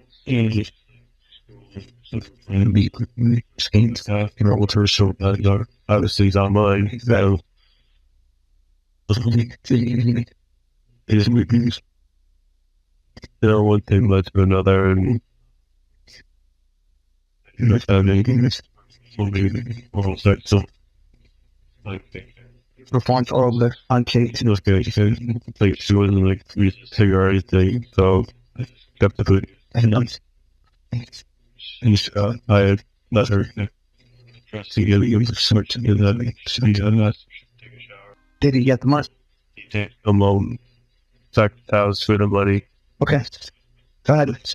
Speaker 9: and be skin stuff, you know, with her so obviously it's online. So is weakness. You know, one thing led to another, and you know, oral sex. So performed all of the uncaged. It was good. Like she wasn't like figure or anything, so I kept the food and I had let her to get a search to get that. Did he get the money? He did. Alone. Sacked the house for the money. Okay. Go ahead.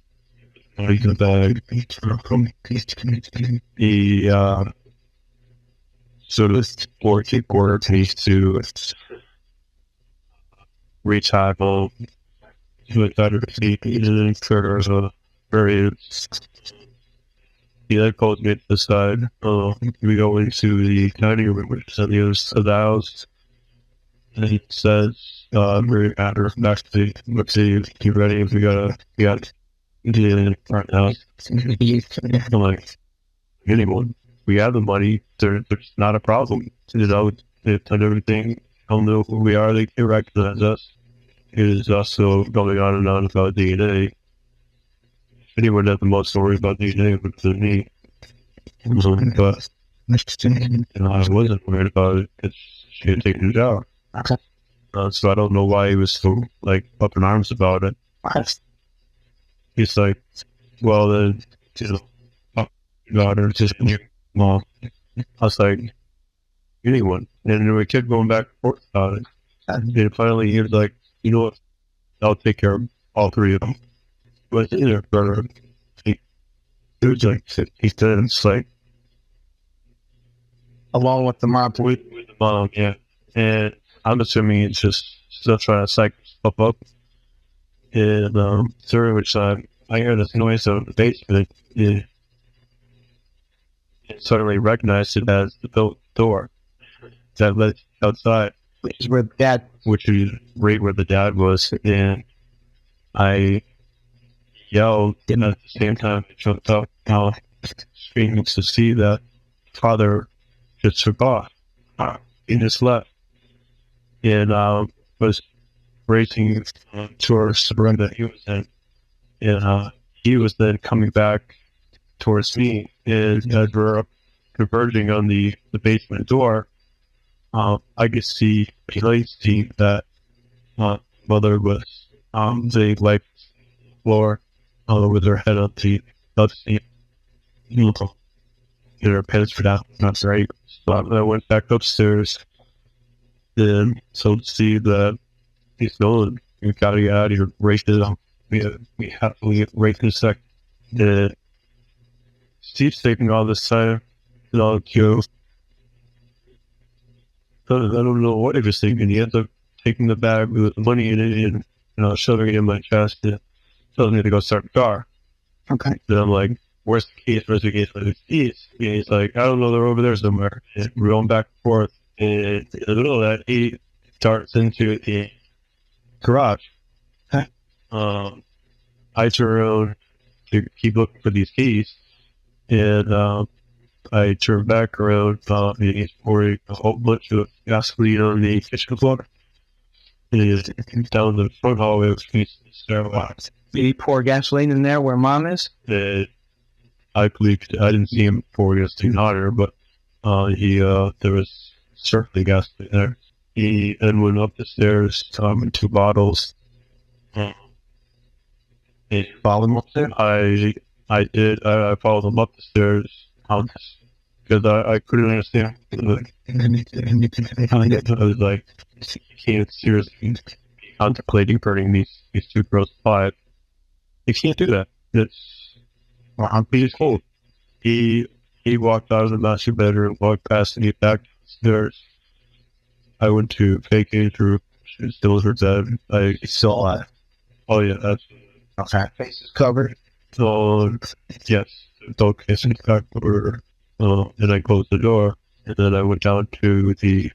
Speaker 9: He got the bag. He so this order takes to reach high to a better seat and there was a very he then calls me to the side. We go into the dining room, which is on the other side of the house, and he says, very matter of fact, let's see, get ready if we got deal in the front house. I'm like, anyone, we have the money, there's not a problem. You know, they've done everything, they'll know who we are, they can recognize us. It is also going on and on about DNA. Anyone has the most stories about DNA than me. But I wasn't worried about it because she had taken it out. So I don't know why he was so like up in arms about it. He's like, well then, you know, daughter, just your mom. I was like, anyone. And we kept going back and forth about it. And finally he was like, you know what, I'll take care of all three of them. But in there, brother, he was like, he said it's like, along with the mom, with the mom, yeah. And I'm assuming it's just still trying to psych stuff up. And during which time I hear this noise out of the basement, and suddenly recognized it as the built door that led outside. which is where the dad was, and I yelled, and at the same time I jumped up, screaming to see that father just took off. He just left, and was racing towards the room that he was in, and he was then coming back towards me, and as we're converging on the basement door, I could see that mother was laying like floor with her head on the seat. Get her pants for that. That's right. So I went back upstairs, and so to see that he's gone, we gotta get out of here right now. We have to leave right in a sec. And Steve's taking all this time, and all the queue. I don't know what he was thinking. He ends up taking the bag with the money in it and shoving it in my chest and telling me to go start the car.
Speaker 3: Okay.
Speaker 9: Then I'm like, where's the keys? Where's the keys? Where's the keys? And he's like, I don't know, they're over there somewhere. And we're going back and forth. And in the middle of that, he starts into the garage.
Speaker 3: Okay.
Speaker 9: I turn around to keep looking for these keys. And I turn back around, and he's pouring a whole bunch of gasoline on the kitchen floor. And he's down the front hallway of the stairwell.
Speaker 3: Did he pour gasoline in there where mom is?
Speaker 9: And I believe I didn't see him pour gasoline on her, but there was certainly gasoline there. He then went up the stairs in 2 bottles. And
Speaker 3: Followed him up there?
Speaker 9: I did. I followed him up the stairs because I couldn't understand. I was like, you can't seriously be contemplating burning these 2 girls alive. You can't do that. I'm being told. He walked out of the master bedroom, walked past me back downstairs. I went to vacate room. She was still her dead.
Speaker 3: He's still alive.
Speaker 9: Oh yeah, that's
Speaker 3: Okay. Face is covered.
Speaker 9: so. Yes, adult case in fact, and I closed the door, and then I went down to the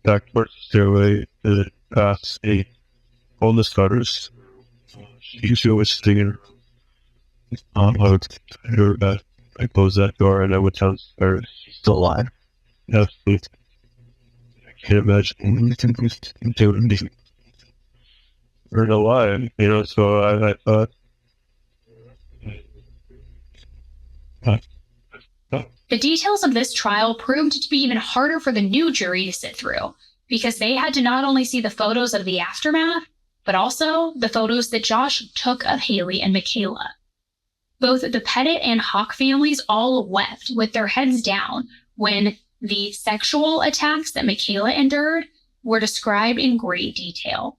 Speaker 9: back towards the stairway, and past a homeless cutters. She was sitting in I closed that door, and I went downstairs.
Speaker 3: He's still alive.
Speaker 9: Absolutely. I can't imagine doing anything. Or alive, so I thought.
Speaker 1: The details of this trial proved to be even harder for the new jury to sit through, because they had to not only see the photos of the aftermath, but also the photos that Josh took of Haley and Michaela. Both the Pettit and Hawke families all wept with their heads down when the sexual attacks that Michaela endured were described in great detail.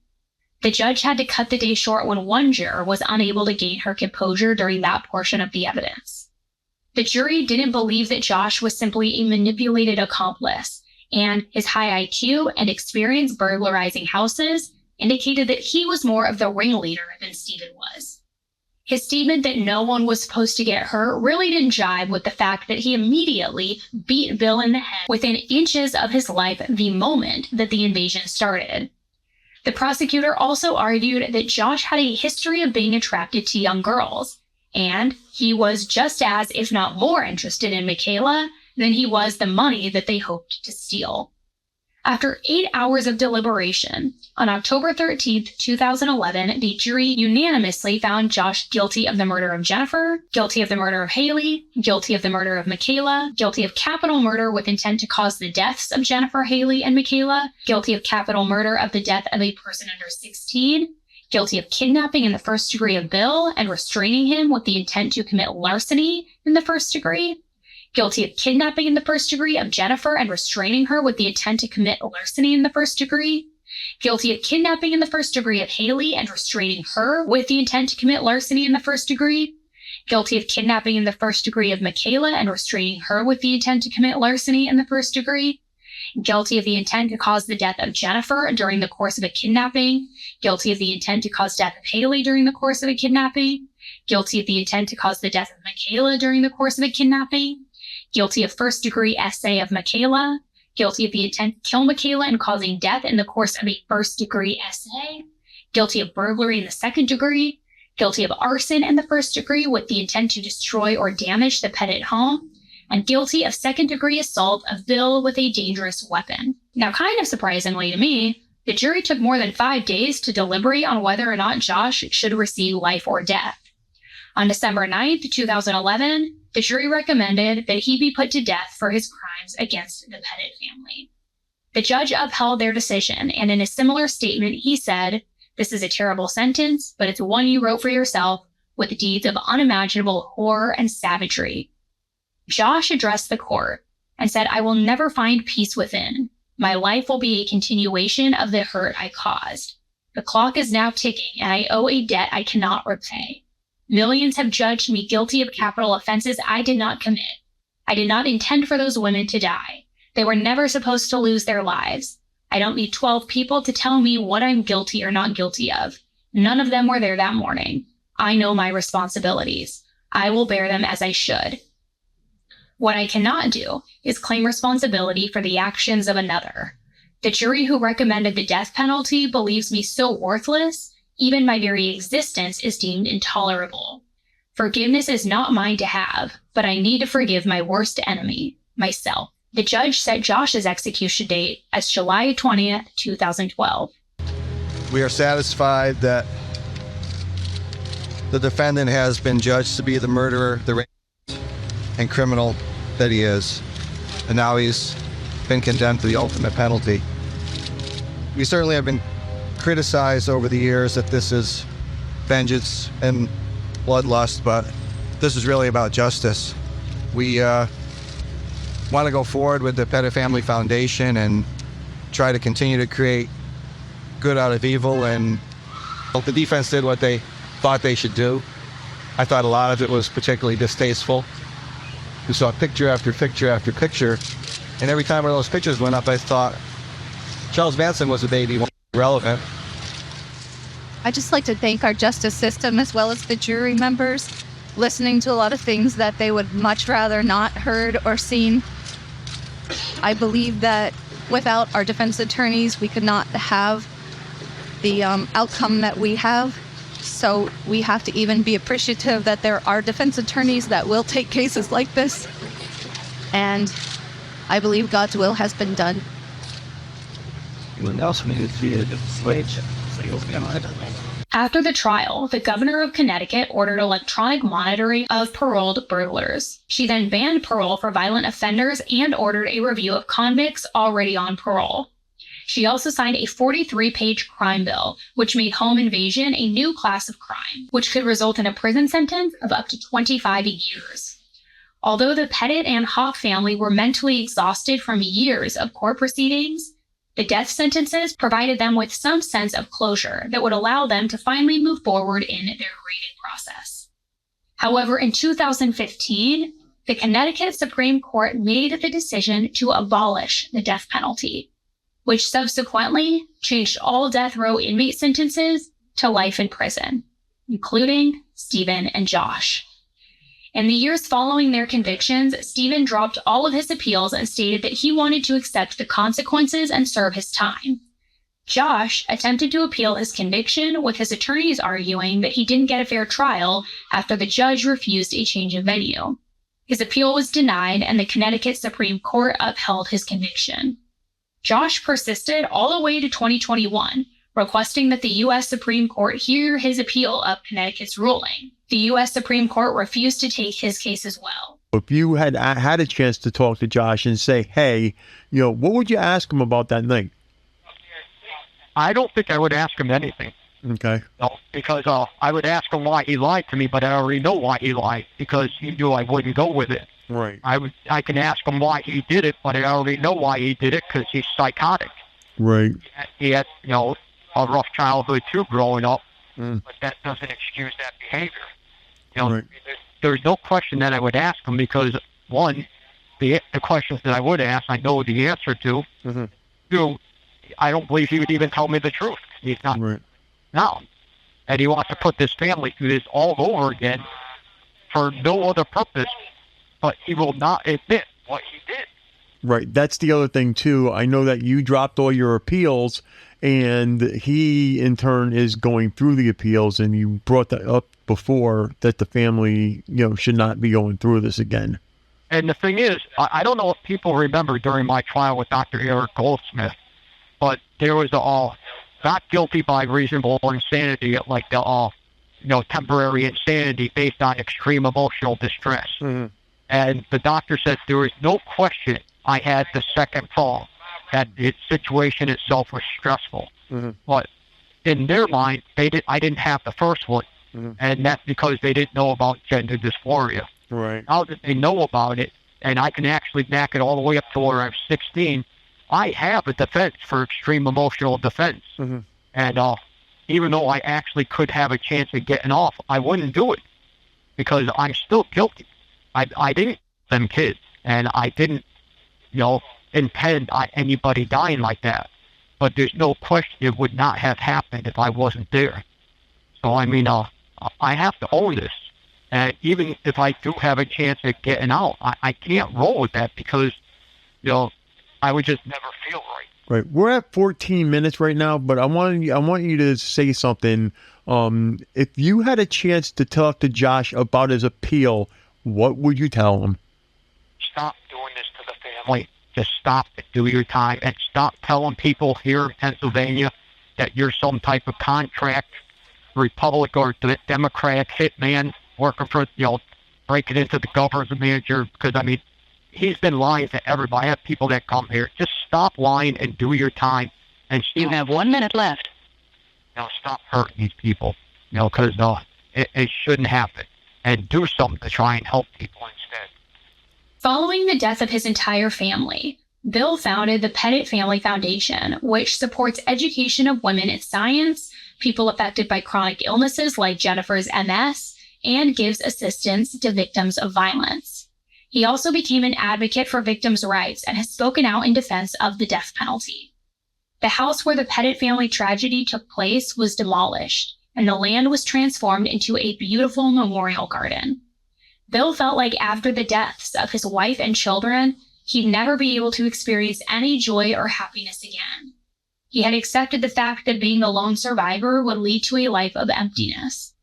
Speaker 1: The judge had to cut the day short when one juror was unable to gain her composure during that portion of the evidence. The jury didn't believe that Josh was simply a manipulated accomplice, and his high IQ and experience burglarizing houses indicated that he was more of the ringleader than Stephen was. His statement that no one was supposed to get hurt really didn't jive with the fact that he immediately beat Bill in the head within inches of his life the moment that the invasion started. The prosecutor also argued that Josh had a history of being attracted to young girls, and he was just as, if not more, interested in Michaela than he was the money that they hoped to steal. After 8 hours of deliberation, on October 13, 2011, the jury unanimously found Josh guilty of the murder of Jennifer, guilty of the murder of Haley, guilty of the murder of Michaela, guilty of capital murder with intent to cause the deaths of Jennifer, Haley, and Michaela, guilty of capital murder of the death of a person under 16, guilty of kidnapping in the first degree of Bill and restraining him with the intent to commit larceny in the first degree, guilty of kidnapping in the first degree of Jennifer and restraining her with the intent to commit larceny in the first degree, guilty of kidnapping in the first degree of Haley and restraining her with the intent to commit larceny in the first degree, guilty of kidnapping in the first degree of Michaela and restraining her with the intent to commit larceny in the first degree, guilty of the intent to cause the death of Jennifer during the course of a kidnapping, guilty of the intent to cause death of Haley during the course of a kidnapping, guilty of the intent to cause the death of Michaela during the course of a kidnapping, guilty of first-degree essay of Michaela, guilty of the intent to kill Michaela and causing death in the course of a first-degree SA, guilty of burglary in the second degree, guilty of arson in the first degree with the intent to destroy or damage the Pettit home, and guilty of second-degree assault of Bill with a dangerous weapon. Now, kind of surprisingly to me, the jury took more than 5 days to deliberate on whether or not Josh should receive life or death. On December 9th, 2011, the jury recommended that he be put to death for his crimes against the Pettit family. The judge upheld their decision, and in a similar statement, he said, "This is a terrible sentence, but it's one you wrote for yourself, with deeds of unimaginable horror and savagery." Josh addressed the court and said, "I will never find peace within. My life will be a continuation of the hurt I caused. The clock is now ticking, and I owe a debt I cannot repay. Millions have judged me guilty of capital offenses I did not commit. I did not intend for those women to die. They were never supposed to lose their lives. I don't need 12 people to tell me what I'm guilty or not guilty of. None of them were there that morning. I know my responsibilities. I will bear them as I should. What I cannot do is claim responsibility for the actions of another. The jury who recommended the death penalty believes me so worthless, even my very existence is deemed intolerable. Forgiveness is not mine to have, but I need to forgive my worst enemy, myself." The judge set Josh's execution date as July 20th, 2012.
Speaker 7: We are satisfied that the defendant has been judged to be the murderer, the rapist, and criminal that he is, and now he's been condemned to the ultimate penalty. We certainly have been criticized over the years that this is vengeance and bloodlust, but this is really about justice. We want to go forward with the Pettit Family Foundation and try to continue to create good out of evil, and the defense did what they thought they should do. I thought a lot of it was particularly distasteful. We saw picture after picture after picture, and every time one of those pictures went up, I thought Charles Manson was a baby, relevant.
Speaker 10: I'd just like to thank our justice system as well as the jury members, listening to a lot of things that they would much rather not heard or seen. I believe that without our defense attorneys, we could not have the outcome that we have. So we have to even be appreciative that there are defense attorneys that will take cases like this. And I believe God's will has been done.
Speaker 1: After the trial, the governor of Connecticut ordered electronic monitoring of paroled burglars. She then banned parole for violent offenders and ordered a review of convicts already on parole. She also signed a 43-page crime bill, which made home invasion a new class of crime, which could result in a prison sentence of up to 25 years. Although the Pettit and Hawke family were mentally exhausted from years of court proceedings, the death sentences provided them with some sense of closure that would allow them to finally move forward in their grieving process. However, in 2015, the Connecticut Supreme Court made the decision to abolish the death penalty, which subsequently changed all death row inmate sentences to life in prison, including Stephen and Josh. In the years following their convictions, Stephen dropped all of his appeals and stated that he wanted to accept the consequences and serve his time. Josh attempted to appeal his conviction, with his attorneys arguing that he didn't get a fair trial after the judge refused a change of venue. His appeal was denied, and the Connecticut Supreme Court upheld his conviction. Josh persisted all the way to 2021, requesting that the U.S. Supreme Court hear his appeal of Connecticut's ruling. The U.S. Supreme Court refused to take his case as well.
Speaker 9: If you had a chance to talk to Josh and say, hey, what would you ask him about that night?
Speaker 4: I don't think I would ask him anything.
Speaker 9: Okay.
Speaker 4: No, because I would ask him why he lied to me, but I already know why he lied, because he knew I wouldn't go with it.
Speaker 9: Right.
Speaker 4: I can ask him why he did it, but I already know why he did it, because he's psychotic.
Speaker 9: Right.
Speaker 4: He had, a rough childhood too growing up, but that doesn't excuse that behavior.
Speaker 9: Right.
Speaker 4: There's no question that I would ask him, because one, the questions that I would ask, I know the answer to.
Speaker 9: Mm-hmm.
Speaker 4: Two, I don't believe he would even tell me the truth. He's not.
Speaker 9: Right.
Speaker 4: No. And he wants to put this family through this all over again for no other purpose, but he will not admit what he did.
Speaker 11: Right. That's the other thing, too. I know that you dropped all your appeals, and he, in turn, is going through the appeals, and you brought that up before that the family, should not be going through this again.
Speaker 4: And the thing is, I don't know if people remember during my trial with Dr. Eric Goldsmith, but there was not guilty by reasonable insanity, like the temporary insanity based on extreme emotional distress.
Speaker 11: Mm-hmm.
Speaker 4: And the doctor said there was no question I had the second fall, that the situation itself was stressful.
Speaker 11: Mm-hmm.
Speaker 4: But in their mind, I didn't have the first one,
Speaker 11: mm-hmm.
Speaker 4: and that's because they didn't know about gender dysphoria.
Speaker 11: Right.
Speaker 4: Now that they know about it, and I can actually back it all the way up to where I'm 16, I have a defense for extreme emotional defense.
Speaker 11: Mm-hmm.
Speaker 4: And even though I actually could have a chance of getting off, I wouldn't do it because I'm still guilty. I didn't them kids, and I didn't, intend on anybody dying like that. But there's no question it would not have happened if I wasn't there. So, I have to own this. And even if I do have a chance at getting out, I can't roll with that because, I would just never feel right.
Speaker 11: Right. We're at 14 minutes right now, but I want you to say something. If you had a chance to talk to Josh about his appeal, what would you tell him?
Speaker 4: Stop doing this to the family. Just stop it. Do your time and stop telling people here in Pennsylvania that you're some type of contract Republic or Democrat hitman working for, breaking into the governor's manager. Because, he's been lying to everybody. I have people that come here. Just stop lying and do your time. And
Speaker 2: You have 1 minute left.
Speaker 4: Stop hurting these people, because it shouldn't happen. And do something to try and help people instead.
Speaker 1: Following the death of his entire family, Bill founded the Pettit Family Foundation, which supports education of women in science, people affected by chronic illnesses like Jennifer's MS, and gives assistance to victims of violence. He also became an advocate for victims' rights and has spoken out in defense of the death penalty. The house where the Pettit family tragedy took place was demolished, and the land was transformed into a beautiful memorial garden. Bill felt like after the deaths of his wife and children, he'd never be able to experience any joy or happiness again. He had accepted the fact that being the lone survivor would lead to a life of emptiness.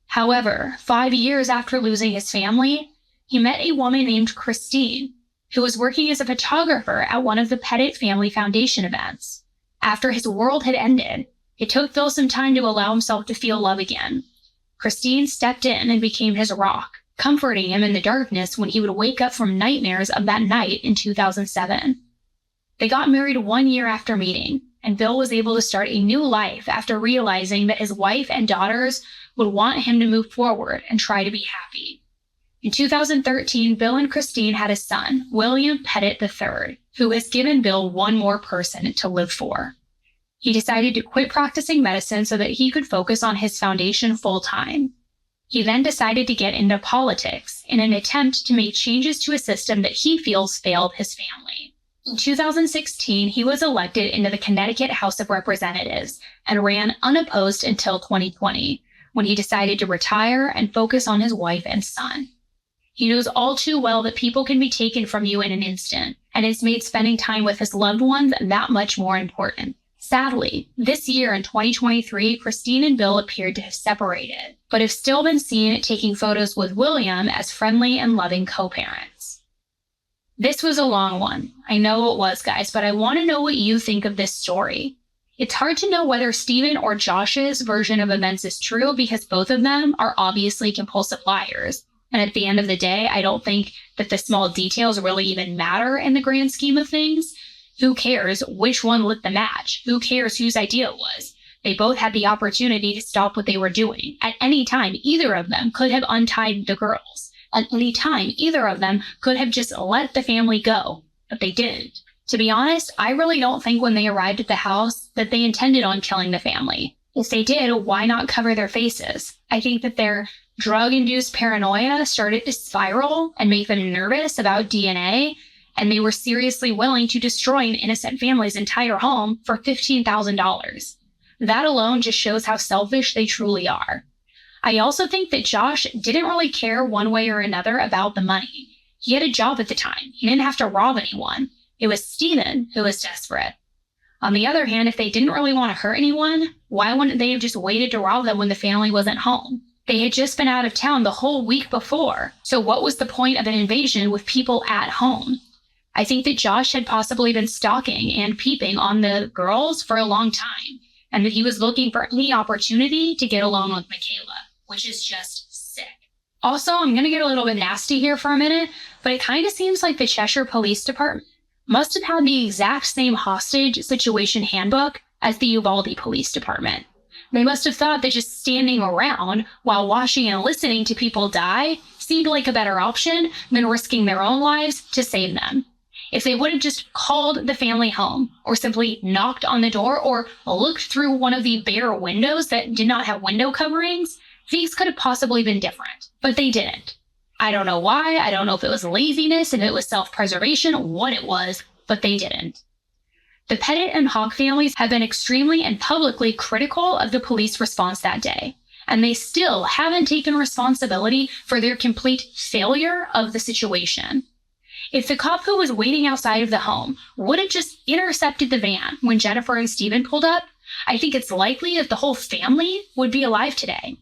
Speaker 1: However, 5 years after losing his family, he met a woman named Christine, who was working as a photographer at one of the Pettit Family Foundation events. After his world had ended, it took Bill some time to allow himself to feel love again. Christine stepped in and became his rock, comforting him in the darkness when he would wake up from nightmares of that night in 2007. They got married 1 year after meeting, and Bill was able to start a new life after realizing that his wife and daughters would want him to move forward and try to be happy. In 2013, Bill and Christine had a son, William Pettit III, who has given Bill one more person to live for. He decided to quit practicing medicine so that he could focus on his foundation full-time. He then decided to get into politics in an attempt to make changes to a system that he feels failed his family. In 2016, he was elected into the Connecticut House of Representatives and ran unopposed until 2020, when he decided to retire and focus on his wife and son. He knows all too well that people can be taken from you in an instant, and it's made spending time with his loved ones that much more important. Sadly, this year in 2023, Christine and Bill appeared to have separated, but have still been seen taking photos with William as friendly and loving co-parents. This was a long one. I know it was, guys, but I want to know what you think of this story. It's hard to know whether Stephen or Josh's version of events is true because both of them are obviously compulsive liars. And at the end of the day, I don't think that the small details really even matter in the grand scheme of things. Who cares which one lit the match? Who cares whose idea it was? They both had the opportunity to stop what they were doing. At any time, either of them could have untied the girls. At any time, either of them could have just let the family go, but they didn't. To be honest, I really don't think when they arrived at the house that they intended on killing the family. If they did, why not cover their faces? I think that their drug-induced paranoia started to spiral and make them nervous about DNA, and they were seriously willing to destroy an innocent family's entire home for $15,000. That alone just shows how selfish they truly are. I also think that Josh didn't really care one way or another about the money. He had a job at the time. He didn't have to rob anyone. It was Stephen who was desperate. On the other hand, if they didn't really want to hurt anyone, why wouldn't they have just waited to rob them when the family wasn't home? They had just been out of town the whole week before, so what was the point of an invasion with people at home? I think that Josh had possibly been stalking and peeping on the girls for a long time, and that he was looking for any opportunity to get along with Michaela, which is just sick. Also, I'm going to get a little bit nasty here for a minute, but it kind of seems like the Cheshire Police Department must have had the exact same hostage situation handbook as the Uvalde Police Department. They must have thought that just standing around while watching and listening to people die seemed like a better option than risking their own lives to save them. If they would have just called the family home, or simply knocked on the door, or looked through one of the bare windows that did not have window coverings, things could have possibly been different. But they didn't. I don't know why, I don't know if it was laziness, if it was self-preservation, what it was, but they didn't. The Pettit and Hawke families have been extremely and publicly critical of the police response that day, and they still haven't taken responsibility for their complete failure of the situation. If the cop who was waiting outside of the home would have just intercepted the van when Jennifer and Stephen pulled up, I think it's likely that the whole family would be alive today.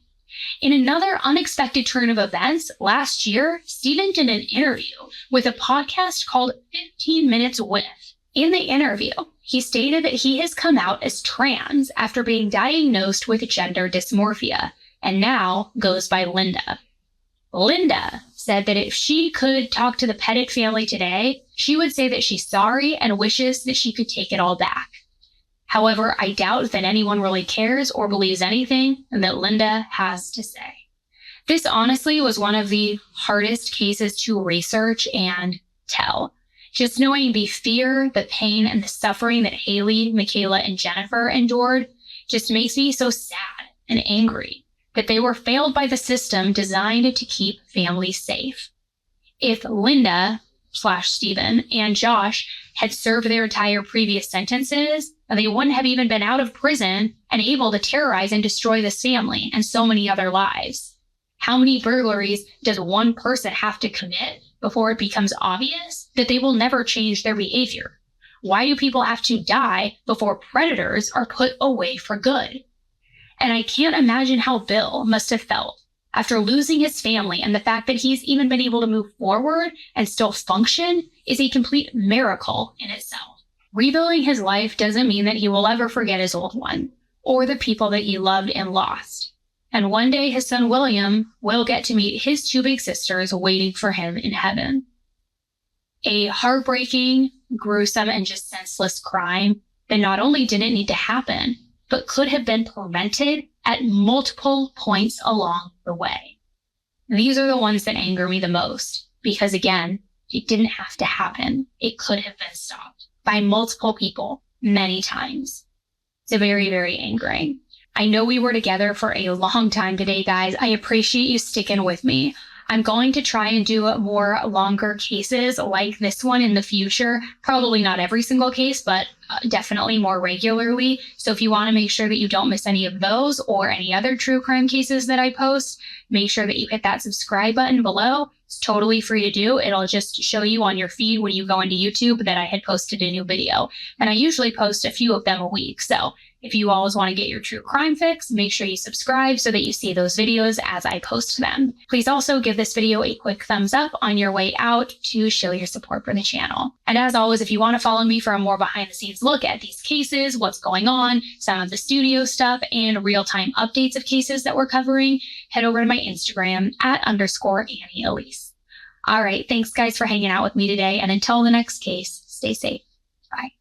Speaker 1: In another unexpected turn of events, last year, Stephen did an interview with a podcast called 15 Minutes With. In the interview, he stated that he has come out as trans after being diagnosed with gender dysmorphia, and now goes by Linda. Linda said that if she could talk to the Pettit family today, she would say that she's sorry and wishes that she could take it all back. However, I doubt that anyone really cares or believes anything that Linda has to say. This honestly was one of the hardest cases to research and tell. Just knowing the fear, the pain, and the suffering that Haley, Michaela, and Jennifer endured just makes me so sad and angry that they were failed by the system designed to keep families safe. If Linda/Stephen and Josh had served their entire previous sentences, they wouldn't have even been out of prison and able to terrorize and destroy this family and so many other lives. How many burglaries does one person have to commit before it becomes obvious that they will never change their behavior? Why do people have to die before predators are put away for good? And I can't imagine how Bill must have felt after losing his family, and the fact that he's even been able to move forward and still function is a complete miracle in itself. Rebuilding his life doesn't mean that he will ever forget his old one, or the people that he loved and lost. And one day his son William will get to meet his two big sisters waiting for him in heaven. A heartbreaking, gruesome, and just senseless crime that not only didn't need to happen, but could have been prevented at multiple points along the way. These are the ones that anger me the most, because again, it didn't have to happen. It could have been stopped by multiple people many times. It's very, very angering. I know we were together for a long time today, guys. I appreciate you sticking with me. I'm going to try and do more longer cases like this one in the future. Probably not every single case, but definitely more regularly. So if you want to make sure that you don't miss any of those or any other true crime cases that I post, make sure that you hit that subscribe button below. It's totally free to do. It'll just show you on your feed when you go into YouTube that I had posted a new video. And I usually post a few of them a week. So if you always want to get your true crime fix, make sure you subscribe so that you see those videos as I post them. Please also give this video a quick thumbs up on your way out to show your support for the channel. And as always, if you want to follow me for a more behind the scenes look at these cases, what's going on, some of the studio stuff, and real-time updates of cases that we're covering, head over to my Instagram @_AnnieElise. All right, thanks guys for hanging out with me today. And until the next case, stay safe. Bye.